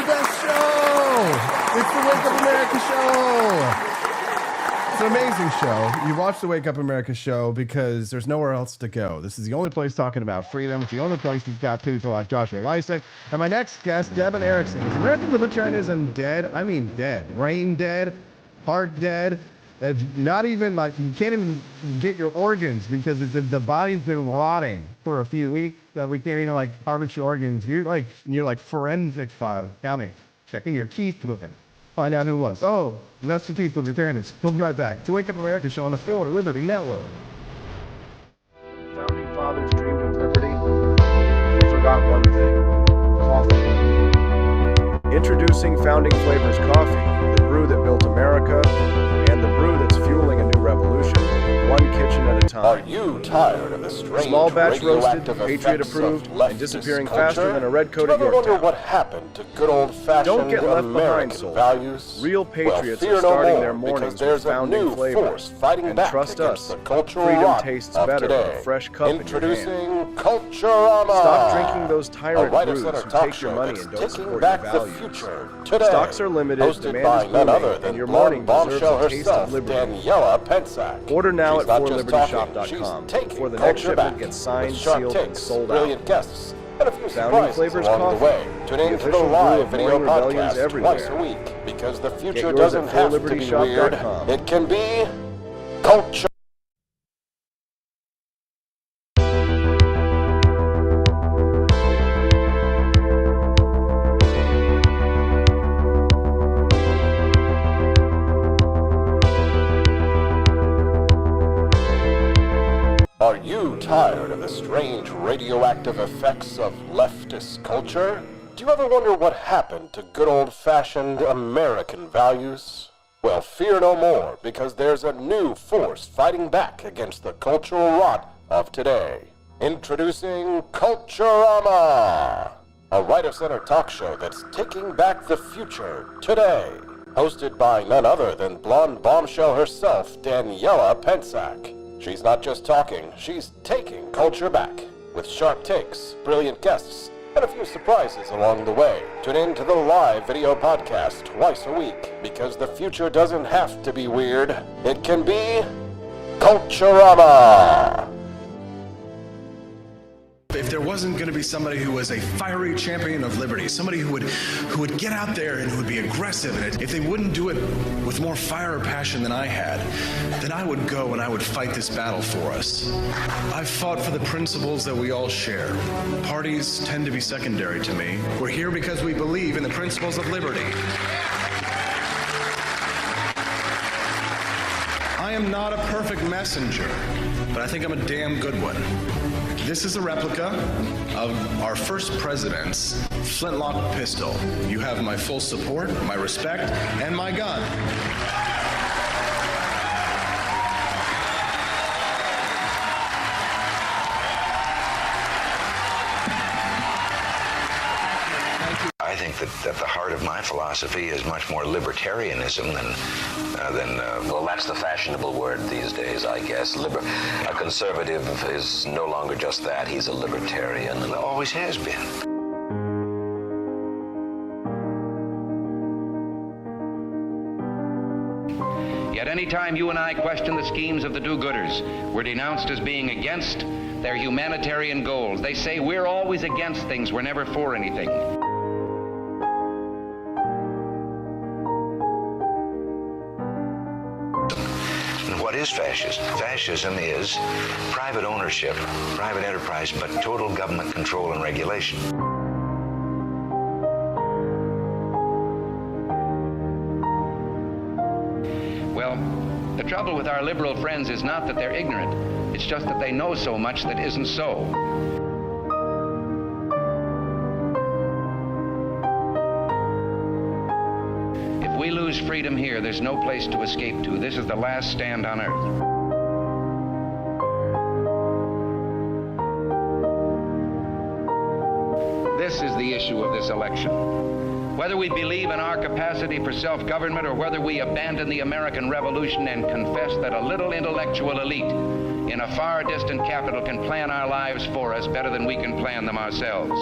[SPEAKER 4] Best show. It's the Wake Up America show. It's an amazing show. You watch the Wake Up America show because there's nowhere else to go. This is the only place talking about freedom. It's the only place you've got people like Joshua Lysick. And my next guest, Devin Erickson. Is American libertarianism dead? I mean dead. Brain dead. Heart dead. It's not even like, you can't even get your organs because the body's been rotting for a few weeks. We can't even like harvest your organs. You're like forensic file counting, checking your teeth moving. Find out who it was. Oh, that's the teeth of libertarians. We'll be right back to Wake Up America show on the Field Liberty Network.
[SPEAKER 9] Founding fathers dreamed of liberty. They forgot one thing: coffee. Introducing Founding Flavors Coffee, the brew that built America and the brew that's fueling a new revolution, one kitchen at a time.
[SPEAKER 10] Are you tired of the strange
[SPEAKER 9] small batch roasted,
[SPEAKER 10] radioactive
[SPEAKER 9] Patriot
[SPEAKER 10] effects
[SPEAKER 9] approved,
[SPEAKER 10] of
[SPEAKER 9] and disappearing
[SPEAKER 10] culture?
[SPEAKER 9] faster than a red coat at
[SPEAKER 10] Do you ever wonder
[SPEAKER 9] Yorktown?
[SPEAKER 10] what happened to good old-fashioned
[SPEAKER 9] Don't get left behind,
[SPEAKER 10] American
[SPEAKER 9] soldier.
[SPEAKER 10] values?
[SPEAKER 9] Real patriots
[SPEAKER 10] fear
[SPEAKER 9] are starting
[SPEAKER 10] no
[SPEAKER 9] their
[SPEAKER 10] more,
[SPEAKER 9] mornings
[SPEAKER 10] because there's
[SPEAKER 9] with
[SPEAKER 10] a
[SPEAKER 9] Founding
[SPEAKER 10] new
[SPEAKER 9] Flavors.
[SPEAKER 10] force fighting
[SPEAKER 9] And
[SPEAKER 10] back
[SPEAKER 9] trust
[SPEAKER 10] against
[SPEAKER 9] us,
[SPEAKER 10] the cultural
[SPEAKER 9] freedom
[SPEAKER 10] rot
[SPEAKER 9] tastes
[SPEAKER 10] of
[SPEAKER 9] better
[SPEAKER 10] today.
[SPEAKER 9] with a fresh cup in your hand.
[SPEAKER 10] Introducing Culturama.
[SPEAKER 9] Stop drinking those tyrant
[SPEAKER 10] a
[SPEAKER 9] brews
[SPEAKER 10] right-of-center
[SPEAKER 9] who
[SPEAKER 10] talk
[SPEAKER 9] take your
[SPEAKER 10] show
[SPEAKER 9] money
[SPEAKER 10] that's
[SPEAKER 9] and don't
[SPEAKER 10] taking
[SPEAKER 9] support
[SPEAKER 10] back
[SPEAKER 9] your
[SPEAKER 10] the
[SPEAKER 9] values.
[SPEAKER 10] future today.
[SPEAKER 9] Stocks are limited,
[SPEAKER 10] Hosted
[SPEAKER 9] demand
[SPEAKER 10] by
[SPEAKER 9] is
[SPEAKER 10] none
[SPEAKER 9] booming,
[SPEAKER 10] other than
[SPEAKER 9] and your morning deserves
[SPEAKER 10] bombshell
[SPEAKER 9] a taste
[SPEAKER 10] herself,
[SPEAKER 9] of liberty.
[SPEAKER 10] Daniela Pensac.
[SPEAKER 9] Order now
[SPEAKER 10] She's
[SPEAKER 9] at
[SPEAKER 10] not just talking,
[SPEAKER 9] forlibertyshop.com
[SPEAKER 10] she's
[SPEAKER 9] before the
[SPEAKER 10] taking
[SPEAKER 9] next
[SPEAKER 10] culture
[SPEAKER 9] shipment
[SPEAKER 10] back
[SPEAKER 9] gets signed,
[SPEAKER 10] with sharp
[SPEAKER 9] sealed, and
[SPEAKER 10] takes,
[SPEAKER 9] sold
[SPEAKER 10] brilliant
[SPEAKER 9] out.
[SPEAKER 10] guests, and a few
[SPEAKER 9] Founding
[SPEAKER 10] surprises
[SPEAKER 9] Flavors
[SPEAKER 10] along
[SPEAKER 9] Coffee,
[SPEAKER 10] the way. Tune
[SPEAKER 9] the
[SPEAKER 10] in to the
[SPEAKER 9] official brew
[SPEAKER 10] live
[SPEAKER 9] of
[SPEAKER 10] video
[SPEAKER 9] morning rebellions
[SPEAKER 10] podcast
[SPEAKER 9] everywhere.
[SPEAKER 10] twice a week, because the future
[SPEAKER 9] yours
[SPEAKER 10] doesn't
[SPEAKER 9] at
[SPEAKER 10] have to be weird.
[SPEAKER 9] forlibertyshop.com.
[SPEAKER 10] It can be culture. Are you tired of the strange radioactive effects of leftist culture? Do you ever wonder what happened to good old-fashioned American values? Well, fear no more, because there's a new force fighting back against the cultural rot of today. Introducing Culturama, a right-of-center talk show that's taking back the future today. Hosted by none other than blonde bombshell herself, Daniela Pensac. She's not just talking, she's taking culture back, with sharp takes, brilliant guests, and a few surprises along the way. Tune in to the live video podcast twice a week, because the future doesn't have to be weird. It can be Culturama.
[SPEAKER 11] if there wasn't going to be somebody who was a fiery champion of liberty, somebody who would get out there and who would be aggressive, and if they wouldn't do it with more fire or passion than I had, then I would go and I would fight this battle for us. I've fought for the principles that we all share. Parties tend to be secondary to me. We're here because we believe in the principles of liberty. I am not a perfect messenger, but I think I'm a damn good one. This is a replica of our first president's flintlock pistol. You have my full support, my respect, and my gun.
[SPEAKER 12] I think that the heart of my philosophy is much more libertarianism than well, that's the fashionable word these days, I guess. A conservative is no longer just that. He's a libertarian and always has been.
[SPEAKER 13] Yet any time you and I question the schemes of the do-gooders, we're denounced as being against their humanitarian goals. They say we're always against things, we're never for anything.
[SPEAKER 12] What is fascism? Fascism is private ownership, private enterprise, but total government control and regulation.
[SPEAKER 13] Well, the trouble with our liberal friends is not that they're ignorant. It's just that they know so much that isn't so. If we lose freedom here, there's no place to escape to. This is the last stand on earth. This is the issue of this election. Whether we believe in our capacity for self-government or whether we abandon the American Revolution and confess that a little intellectual elite in a far distant capital can plan our lives for us better than we can plan them ourselves.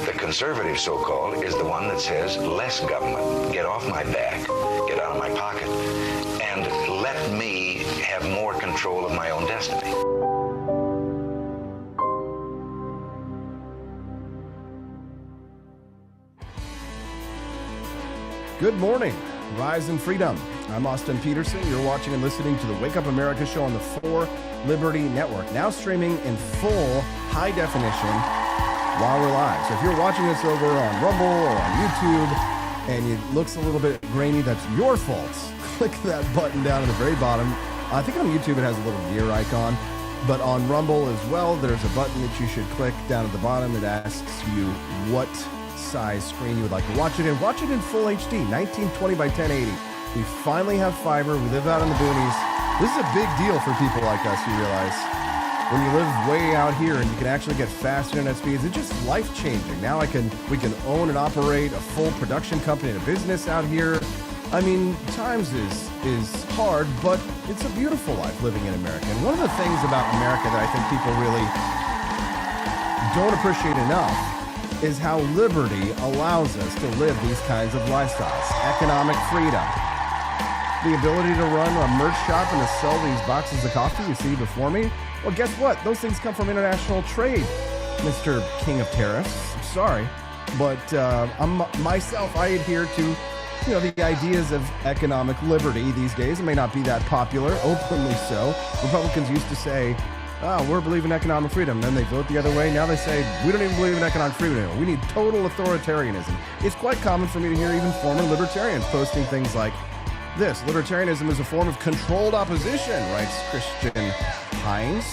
[SPEAKER 12] The conservative, so-called, is the one that says less government, get off my back, get out of my pocket, and let me have more control of my own destiny.
[SPEAKER 4] Good morning, Rise and Freedom. I'm Austin Peterson. You're watching and listening to the Wake Up America show on the 4 Liberty Network, now streaming in full high definition while we're live. So if you're watching this over on Rumble or on YouTube and it looks a little bit grainy, that's your fault. Click that button down at the very bottom. I think on YouTube it has a little gear icon, but on Rumble as well, there's a button that you should click down at the bottom. It asks you what size screen you would like to watch it in. Watch it in full HD, 1920 by 1080. We finally have fiber. We live out in the boonies. This is a big deal for people like us, you realize. When you live way out here and you can actually get fast internet speeds, it's just life-changing. Now we can own and operate a full production company and a business out here. I mean, times is hard, but it's a beautiful life living in America. And one of the things about America that I think people really don't appreciate enough is how liberty allows us to live these kinds of lifestyles. Economic freedom. The ability to run a merch shop and to sell these boxes of coffee you see before me. Well, guess what? Those things come from international trade, Mr. King of Tariffs. Sorry. But I adhere to the ideas of economic liberty these days. It may not be that popular, openly so. Republicans used to say, we're believing in economic freedom. Then they vote the other way. Now they say, we don't even believe in economic freedom anymore. We need total authoritarianism. It's quite common for me to hear even former libertarians posting things like this. Libertarianism is a form of controlled opposition, writes Christian Hines.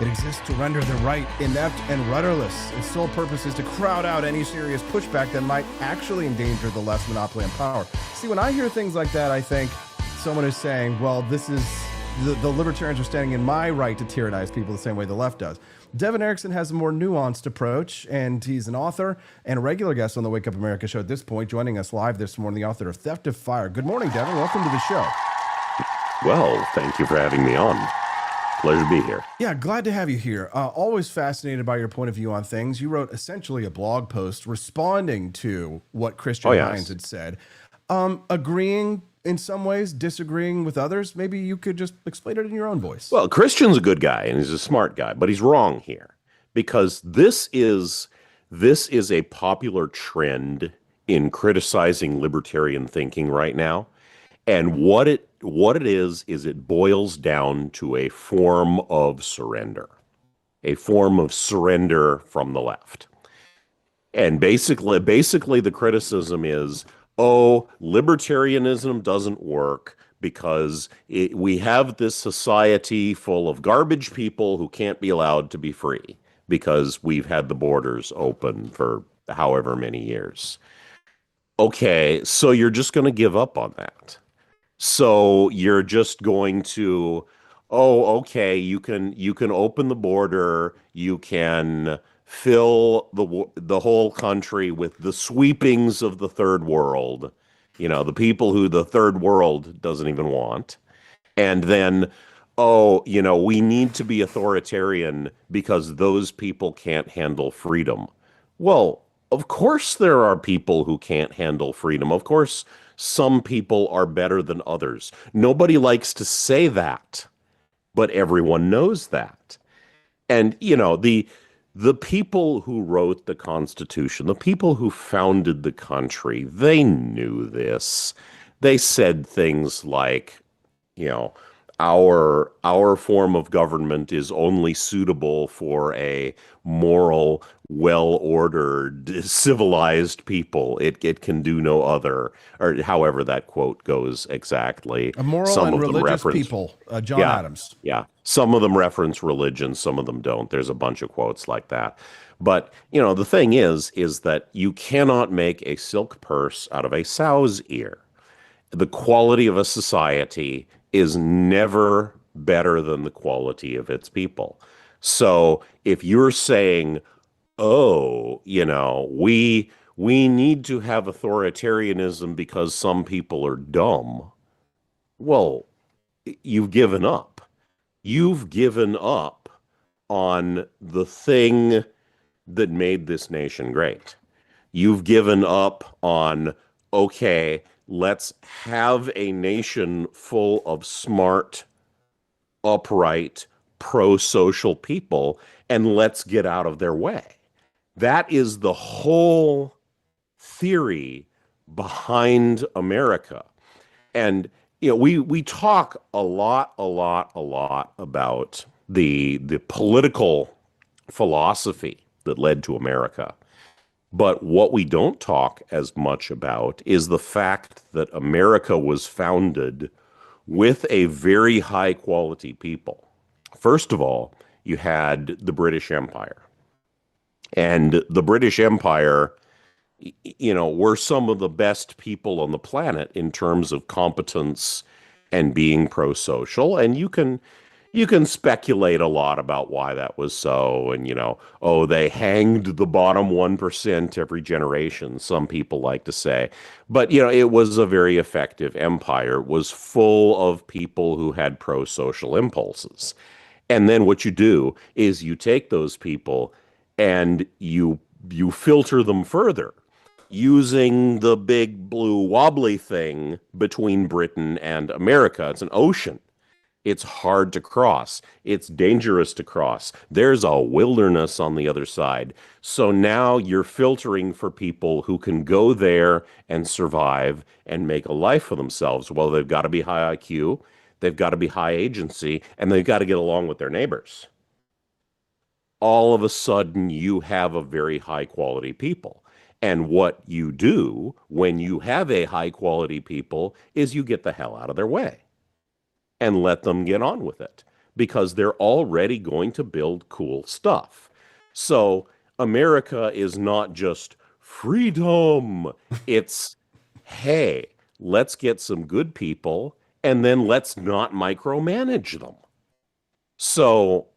[SPEAKER 4] It exists to render the right inept and rudderless. Its sole purpose is to crowd out any serious pushback that might actually endanger the left's monopoly on power. See, when I hear things like that, I think someone is saying, well, this is the libertarians are standing in my right to tyrannize people the same way the left does. Devin Erickson has a more nuanced approach, and he's an author and a regular guest on the Wake Up America show at this point, joining us live this morning, the author of Theft of Fire. Good morning, Devin. Welcome to the show.
[SPEAKER 16] Well, thank you for having me on. Pleasure to be here.
[SPEAKER 4] Yeah, glad to have you here. Always fascinated by your point of view on things. You wrote essentially a blog post responding to what Christian Hines had said, agreeing in some ways, disagreeing with others. Maybe you could just explain it in your own voice.
[SPEAKER 16] Well, Christian's a good guy and he's a smart guy, but he's wrong here because this is a popular trend in criticizing libertarian thinking right now. And what it is it boils down to a form of surrender from the left. And basically the criticism is, oh, libertarianism doesn't work because we have this society full of garbage people who can't be allowed to be free because we've had the borders open for however many years. Okay, so you're just going to give up on that. So you're just going to, oh, okay, you can open the border, you can fill the whole country with the sweepings of the third world, the people who the third world doesn't even want. And then, oh, we need to be authoritarian because those people can't handle freedom. Well, of course there are people who can't handle freedom. Of course, some people are better than others. Nobody likes to say that, but everyone knows that. And, the people who wrote the Constitution, the people who founded the country, they knew this. They said things like, our form of government is only suitable for a moral, well-ordered, civilized people. It can do no other, or however that quote goes exactly.
[SPEAKER 4] A moral and religious people, John Adams.
[SPEAKER 16] Yeah. Some of them reference religion, some of them don't. There's a bunch of quotes like that. But, the thing is that you cannot make a silk purse out of a sow's ear. The quality of a society is never better than the quality of its people. So if you're saying, oh, we need to have authoritarianism because some people are dumb, well, you've given up. You've given up on the thing that made this nation great. You've given up on, okay, let's have a nation full of smart, upright, pro-social people, and let's get out of their way. That is the whole theory behind America. And we talk a lot about the political philosophy that led to America. But what we don't talk as much about is the fact that America was founded with a very high quality people. First of all, you had the British Empire. And the British Empire, were some of the best people on the planet in terms of competence and being pro-social. And you can speculate a lot about why that was so. And, they hanged the bottom 1% every generation, some people like to say. But, it was a very effective empire. It was full of people who had pro-social impulses. And then what you do is you take those people and you filter them further using the big blue wobbly thing between Britain and America. It's an ocean. It's hard to cross. It's dangerous to cross. There's a wilderness on the other side. So now you're filtering for people who can go there and survive and make a life for themselves. Well, they've got to be high IQ, they've got to be high agency, and they've got to get along with their neighbors. All of a sudden, you have a very high quality people. And what you do when you have a high quality people is you get the hell out of their way and let them get on with it because they're already going to build cool stuff. So America is not just freedom. It's, hey, let's get some good people and then let's not micromanage them. So,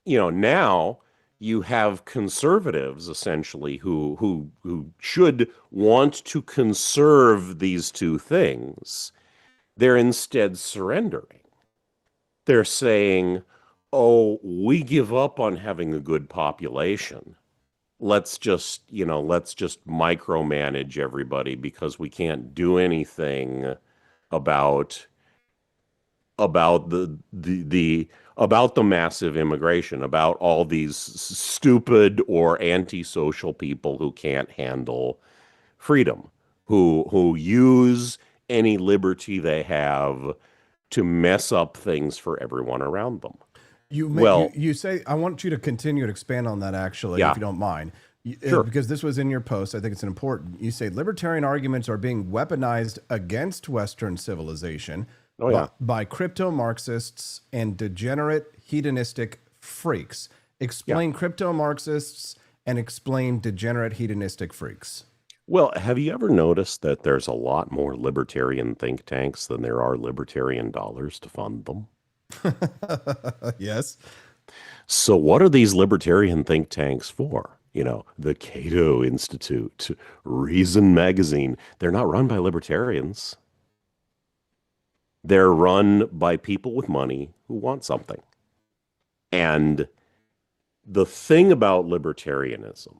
[SPEAKER 16] now you have conservatives essentially who should want to conserve these two things. They're instead surrendering. They're saying, oh, we give up on having a good population. Let's just micromanage everybody because we can't do anything about about the massive immigration, about all these stupid or antisocial people who can't handle freedom, who use any liberty they have to mess up things for everyone around them.
[SPEAKER 4] You say, I want you to continue to expand on that, actually, if you don't mind.
[SPEAKER 16] Sure.
[SPEAKER 4] Because this was in your post. I think it's an important. You say libertarian arguments are being weaponized against Western civilization by crypto-Marxists and degenerate hedonistic freaks. Explain crypto-Marxists and explain degenerate hedonistic freaks.
[SPEAKER 16] Well, have you ever noticed that there's a lot more libertarian think tanks than there are libertarian dollars to fund them?
[SPEAKER 4] Yes.
[SPEAKER 16] So what are these libertarian think tanks for? You know, the Cato Institute, Reason Magazine. They're not run by libertarians. They're run by people with money who want something. And the thing about libertarianism,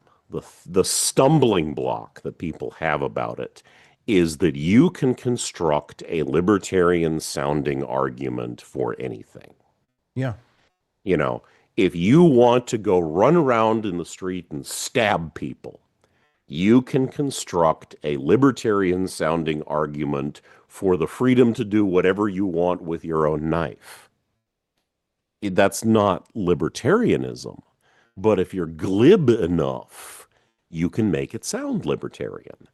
[SPEAKER 16] the stumbling block that people have about it, is that you can construct a libertarian sounding argument for anything.
[SPEAKER 4] Yeah.
[SPEAKER 16] You know, if you want to go run around in the street and stab people, you can construct a libertarian sounding argument for the freedom to do whatever you want with your own knife. That's not libertarianism. But if you're glib enough, you can make it sound libertarian.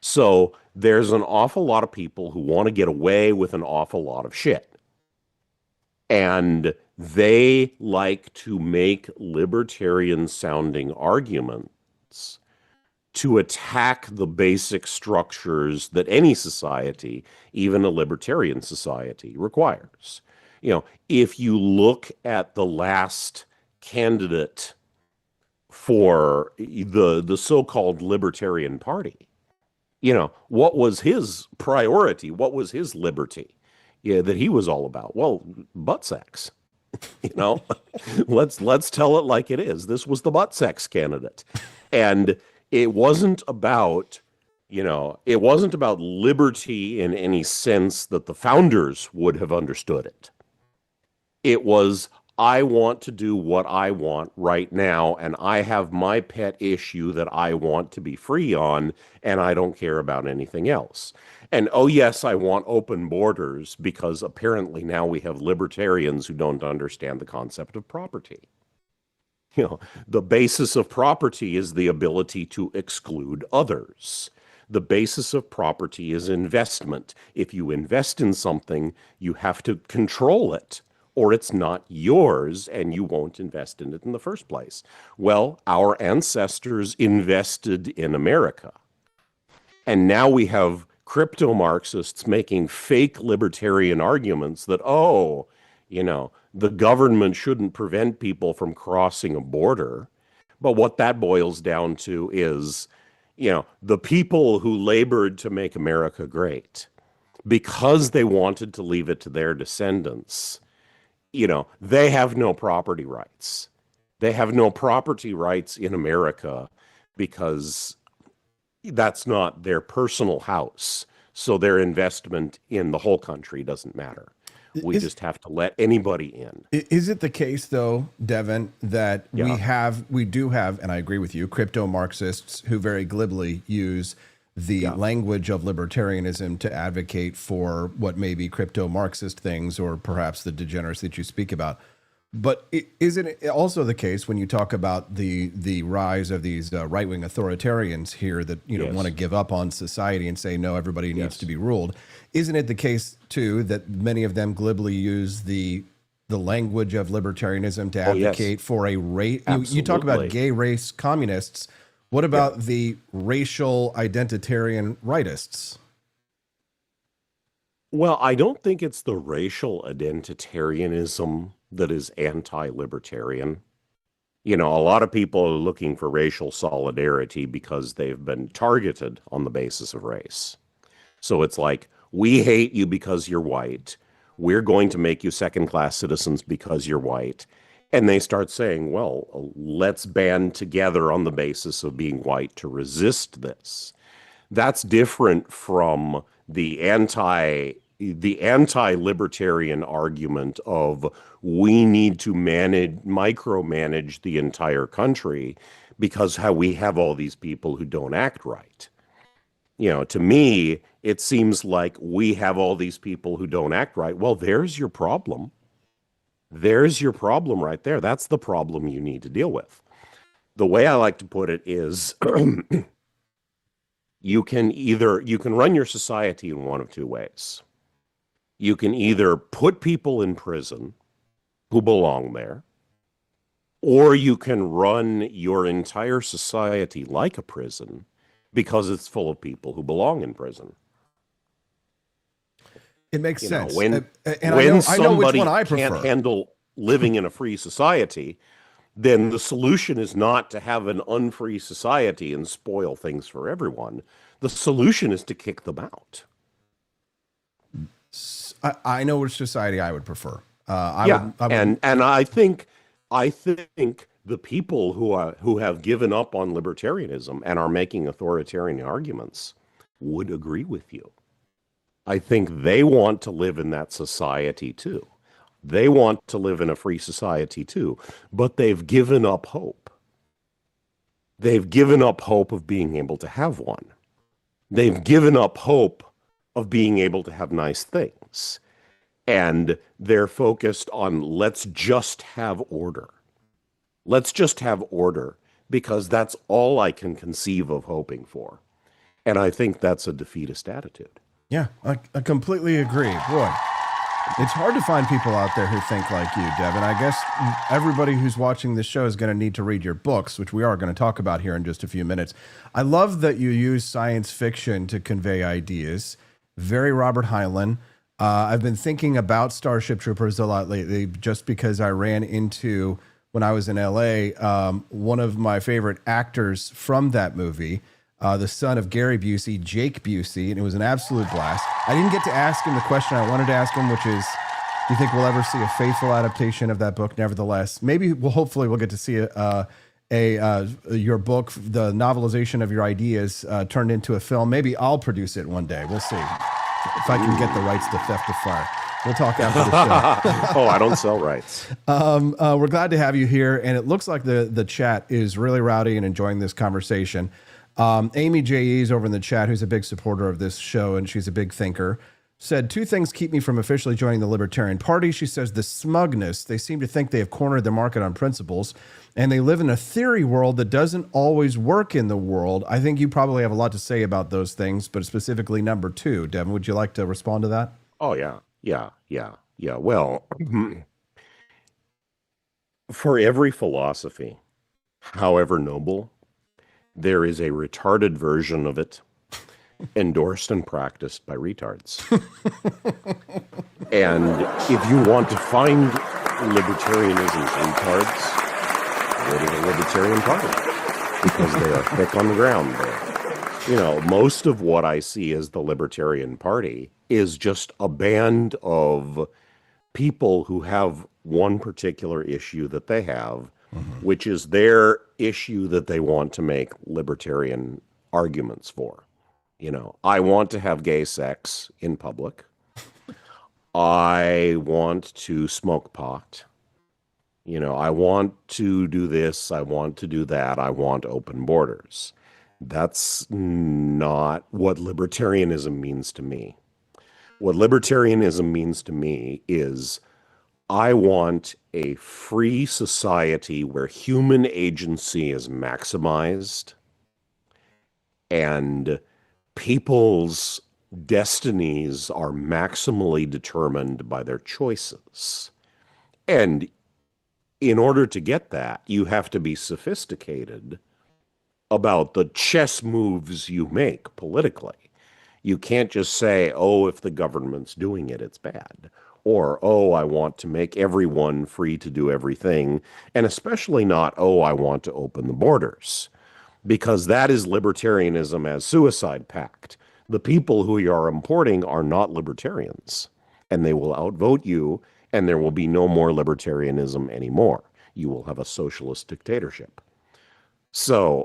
[SPEAKER 16] So there's an awful lot of people who want to get away with an awful lot of shit. And they like to make libertarian sounding arguments to attack the basic structures that any society, even a libertarian society, requires. You know, if you look at the last candidate for the so-called Libertarian Party, you know, what was his priority? What was his liberty that he was all about? Well, butt sex. You know, let's tell it like it is. This was the butt sex candidate. And it wasn't about, you know, it wasn't about liberty in any sense that the founders would have understood it. It was, I want to do what I want right now, and I have my pet issue that I want to be free on, and I don't care about anything else. And oh yes, I want open borders because apparently now we have libertarians who don't understand the concept of property. You know, the basis of property is the ability to exclude others. The basis of property is investment. If you invest in something, you have to control it, or it's not yours and you won't invest in it in the first place. Well, our ancestors invested in America. And now we have crypto-Marxists making fake libertarian arguments that, oh, you know, the government shouldn't prevent people from crossing a border. But what that boils down to is, you know, the people who labored to make America great, because they wanted to leave it to their descendants, you know, they have no property rights. They have no property rights in America because that's not their personal house. So their investment in the whole country doesn't matter. We just have to let anybody in.
[SPEAKER 4] Is it the case, though, Devin, that we do have, and I agree with you, crypto-Marxists who very glibly use the language of libertarianism to advocate for what may be crypto-Marxist things, or perhaps the degeneracy that you speak about? But isn't it also the case when you talk about the rise of these right-wing authoritarians here that want to give up on society and say, no, everybody needs to be ruled? Isn't it the case, too, that many of them glibly use the language of libertarianism to advocate for a race? You talk about gay race communists. What about the racial identitarian rightists?
[SPEAKER 16] Well, I don't think it's the racial identitarianism that is anti-libertarian. You know, a lot of people are looking for racial solidarity because they've been targeted on the basis of race. So it's like, we hate you because you're white. We're going to make you second-class citizens because you're white. And they start saying, well, let's band together on the basis of being white to resist this. That's different from the the anti-libertarian argument of we need to micromanage the entire country because how we have all these people who don't act right. To me, it seems like we have all these people who don't act right. Well, there's your problem. There's your problem right there. That's the problem you need to deal with. The way I like to put it is you can run your society in one of two ways. You can either put people in prison who belong there, or you can run your entire society like a prison because it's full of people who belong in prison.
[SPEAKER 4] It makes sense.
[SPEAKER 16] When
[SPEAKER 4] I know which
[SPEAKER 16] somebody
[SPEAKER 4] one I prefer.
[SPEAKER 16] can't handle living in a free society, then the solution is not to have an unfree society and spoil things for everyone. The solution is to kick them out.
[SPEAKER 4] I know which society I would prefer.
[SPEAKER 16] And I think the people who have given up on libertarianism and are making authoritarian arguments would agree with you. I think they want to live in that society too. They want to live in a free society too, but they've given up hope. They've given up hope of being able to have one. They've given up hope of being able to have nice things. And they're focused on let's just have order. Let's just have order because that's all I can conceive of hoping for. And I think that's a defeatist attitude.
[SPEAKER 4] Yeah, I completely agree. Boy, it's hard to find people out there who think like you, Devin. I guess everybody who's watching this show is going to need to read your books, which we are going to talk about here in just a few minutes. I love that you use science fiction to convey ideas. Very Robert Heinlein. I've been thinking about Starship Troopers a lot lately just because I ran into, when I was in LA, one of my favorite actors from that movie, the son of Gary Busey, Jake Busey, and it was an absolute blast. I didn't get to ask him the question I wanted to ask him, which is, do you think we'll ever see a faithful adaptation of that book? Nevertheless, maybe hopefully we'll get to see your book, the novelization of your ideas, turned into a film. Maybe I'll produce it one day. We'll see if I can get the rights to Theft of Fire. We'll talk after the show.
[SPEAKER 16] Oh, I don't sell rights.
[SPEAKER 4] We're glad to have you here, and it looks like the chat is really rowdy and enjoying this conversation. Amy J.E. is over in the chat, who's a big supporter of this show, and she's a big thinker, said, 2 things keep me from officially joining the Libertarian Party. She says the smugness. They seem to think they have cornered the market on principles, and they live in a theory world that doesn't always work in the world. I think you probably have a lot to say about those things, but specifically number 2. Devin, would you like to respond to that?
[SPEAKER 16] Oh, yeah. Well, for every philosophy, however noble, there is a retarded version of it endorsed and practiced by retards. And if you want to find libertarianism's retards, go to the Libertarian Party because they are thick on the ground there. Most of what I see as the Libertarian Party is just a band of people who have one particular issue that they have, which is their issue that they want to make libertarian arguments for. I want to have gay sex in public. I want to smoke pot. I want to do this. I want to do that. I want open borders. That's not what libertarianism means to me. What libertarianism means to me is I want a free society where human agency is maximized and people's destinies are maximally determined by their choices. And in order to get that, you have to be sophisticated about the chess moves you make politically. You can't just say, oh, if the government's doing it, it's bad. Or, oh, I want to make everyone free to do everything. And especially not, oh, I want to open the borders. Because that is libertarianism as suicide pact. The people who you are importing are not libertarians. And they will outvote you, and there will be no more libertarianism anymore. You will have a socialist dictatorship. So,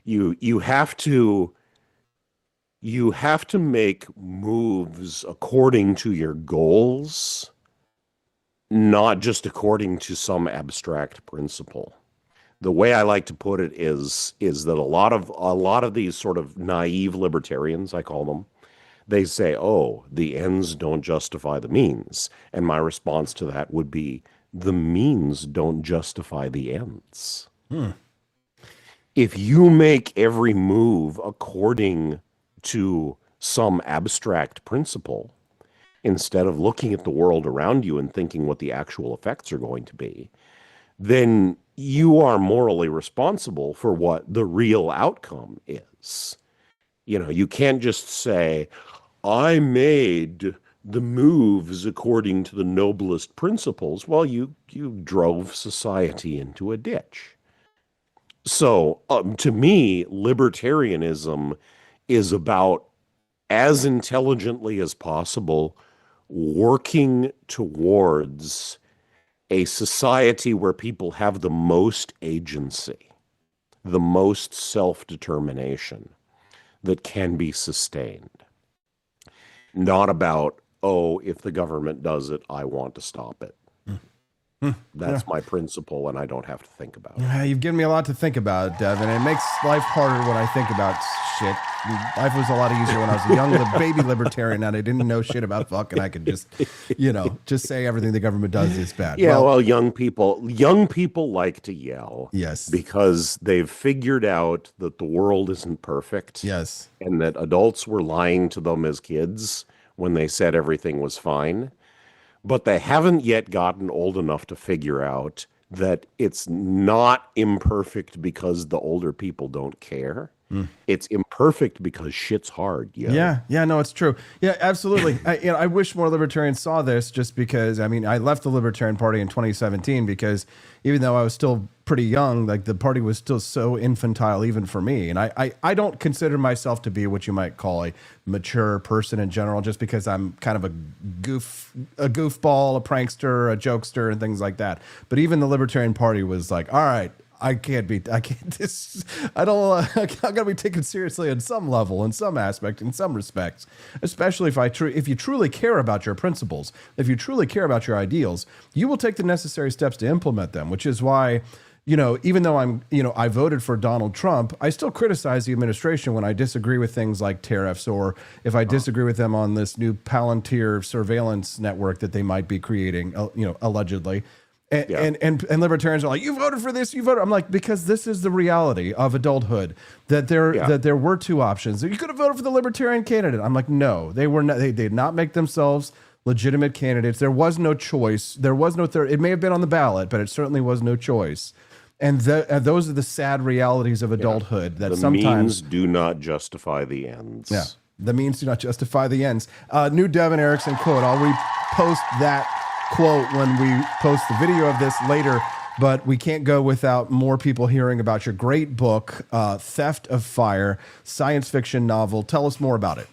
[SPEAKER 16] you have to you have to make moves according to your goals, not just according to some abstract principle. The way I like to put it is that a lot of these sort of naive libertarians, I call them, they say, oh, the ends don't justify the means. And my response to that would be, the means don't justify the ends. If you make every move according to some abstract principle, instead of looking at the world around you and thinking what the actual effects are going to be, then you are morally responsible for what the real outcome is. You know, you can't just say, I made the moves according to the noblest principles. Well, you drove society into a ditch. So, to me, libertarianism is about, as intelligently as possible, working towards a society where people have the most agency, the most self-determination that can be sustained. Not about, oh, if the government does it, I want to stop it. That's my principle, and I don't have to think about it.
[SPEAKER 4] You've given me a lot to think about, Devin. It makes life harder when I think about shit. Life was a lot easier when I was a young baby libertarian, and I didn't know shit about fuck, and I could just, just say everything the government does is bad.
[SPEAKER 16] Yeah, well, young people like to yell.
[SPEAKER 4] Yes.
[SPEAKER 16] Because they've figured out that the world isn't perfect.
[SPEAKER 4] Yes.
[SPEAKER 16] And that adults were lying to them as kids when they said everything was fine. But they haven't yet gotten old enough to figure out that it's not imperfect because the older people don't care. It's imperfect because shit's hard.
[SPEAKER 4] Yeah, no, it's true. Yeah, absolutely. I wish more libertarians saw this, just because, I left the Libertarian Party in 2017 because even though I was still pretty young, like, the party was still so infantile even for me. And I don't consider myself to be what you might call a mature person in general, just because I'm kind of a goofball, a prankster, a jokester, and things like that. But even the Libertarian Party was like, all right, I gotta be taken seriously on some level, in some aspect, in some respects, especially if you truly care about your principles, if you truly care about your ideals, you will take the necessary steps to implement them, which is why, even though I voted for Donald Trump, I still criticize the administration when I disagree with things like tariffs, or if I disagree with them on this new Palantir surveillance network that they might be creating, allegedly. And libertarians are like, you voted for this, you voted. I'm like, because this is the reality of adulthood, that there were two options. You could have voted for the libertarian candidate. I'm like, no, they were not. They did not make themselves legitimate candidates. There was no choice. There was no third. It may have been on the ballot, but it certainly was no choice. And those are the sad realities of adulthood. That
[SPEAKER 16] the
[SPEAKER 4] sometimes
[SPEAKER 16] means do not justify the ends.
[SPEAKER 4] Yeah, the means do not justify the ends. New Devin Erickson quote. I'll repost that quote when we post the video of this later, but we can't go without more people hearing about your great book, Theft of Fire, science fiction novel. Tell us more about it.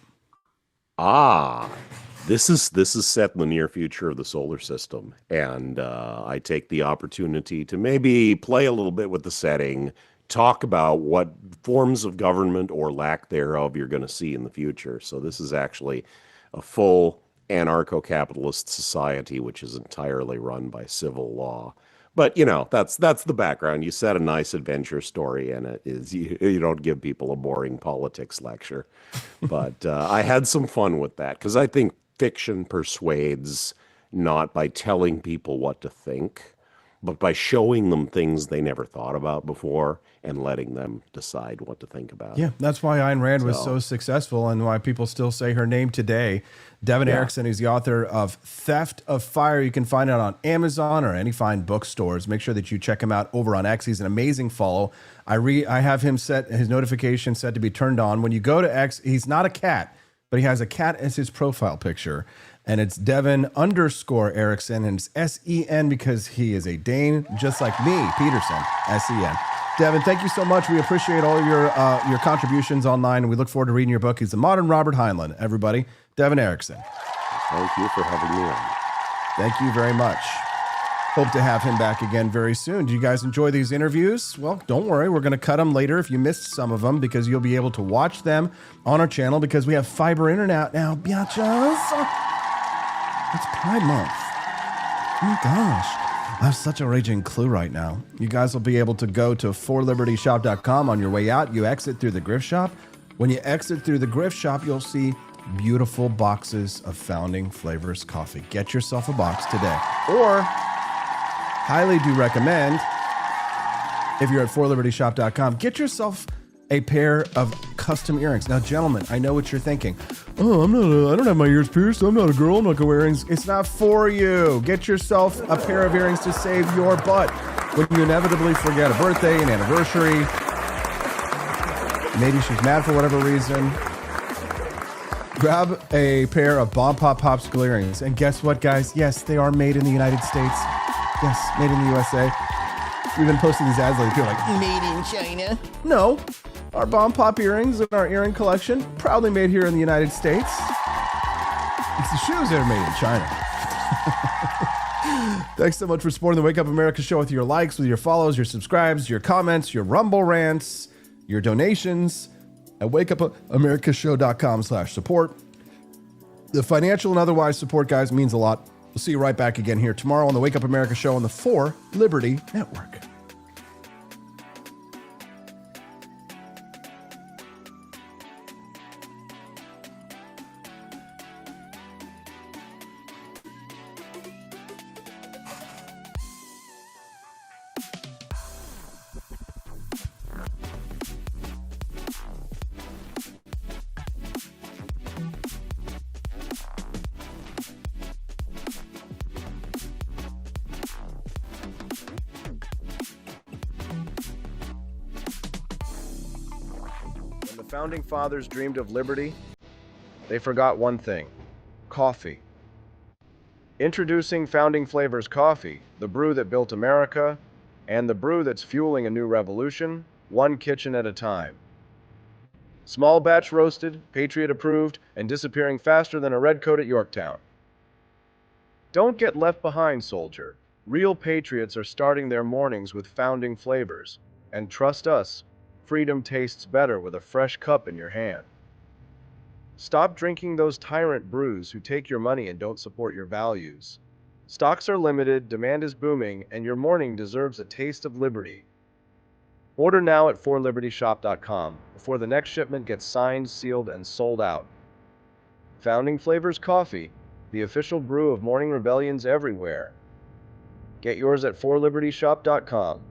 [SPEAKER 16] This is set in the near future of the solar system, and I take the opportunity to maybe play a little bit with the setting, talk about what forms of government or lack thereof you're going to see in the future. So this is actually a full anarcho-capitalist society, which is entirely run by civil law. But that's the background. You set a nice adventure story in it. You don't give people a boring politics lecture. But I had some fun with that, because I think fiction persuades not by telling people what to think, but by showing them things they never thought about before and letting them decide what to think about.
[SPEAKER 4] Yeah, that's why Ayn Rand was so successful, and why people still say her name today. Devin Erickson is the author of Theft of Fire. You can find it on Amazon or any fine bookstores. Make sure that you check him out over on X. He's an amazing follow. I have him set his notification set to be turned on. When you go to X, he's not a cat, but he has a cat as his profile picture. And it's Devin_Erickson, and it's S-E-N because he is a Dane, just like me, Peterson, S-E-N. Devin, thank you so much. We appreciate all your contributions online, and we look forward to reading your book. He's the modern Robert Heinlein, everybody. Devin Erickson.
[SPEAKER 16] Thank you for having me on.
[SPEAKER 4] Thank you very much. Hope to have him back again very soon. Do you guys enjoy these interviews? Well, don't worry. We're going to cut them later if you missed some of them, because you'll be able to watch them on our channel because we have fiber internet now, biatches. It's Pride Month. Oh my gosh. I have such a raging clue right now. You guys will be able to go to forlibertyshop.com on your way out. You exit through the gift shop. When you exit through the gift shop, you'll see beautiful boxes of Founding Flavors coffee. Get yourself a box today. Or, highly do recommend, if you're at forlibertyshop.com, get yourself a pair of custom earrings. Now, gentlemen, I know what you're thinking. Oh, I don't have my ears pierced. I'm not a girl. I'm not going to wear earrings. It's not for you. Get yourself a pair of earrings to save your butt when you inevitably forget a birthday, an anniversary. Maybe she's mad for whatever reason. Grab a pair of Bomb Pop Popsicle earrings. And guess what, guys? Yes, they are made in the United States. Yes, made in the USA. We've been posting these ads lately. People are like, made in China. No. Our Bomb Pop earrings and our earring collection, proudly made here in the United States. It's the shoes that are made in China. Thanks so much for supporting the Wake Up America show with your likes, with your follows, your subscribes, your comments, your Rumble rants, your donations at wakeupamericashow.com/support. The financial and otherwise support, guys, means a lot. We'll see you right back again here tomorrow on the Wake Up America show on the 4 Liberty Network.
[SPEAKER 9] Founding fathers dreamed of liberty, they forgot one thing: coffee. Introducing Founding Flavors Coffee, the brew that built America, and the brew that's fueling a new revolution, one kitchen at a time. Small batch roasted, Patriot approved, and disappearing faster than a redcoat at Yorktown. Don't get left behind, soldier. Real patriots are starting their mornings with Founding Flavors. And trust us, freedom tastes better with a fresh cup in your hand. Stop drinking those tyrant brews who take your money and don't support your values. Stocks are limited, demand is booming, and your morning deserves a taste of liberty. Order now at forlibertyshop.com before the next shipment gets signed, sealed, and sold out. Founding Flavors Coffee, the official brew of morning rebellions everywhere. Get yours at forlibertyshop.com.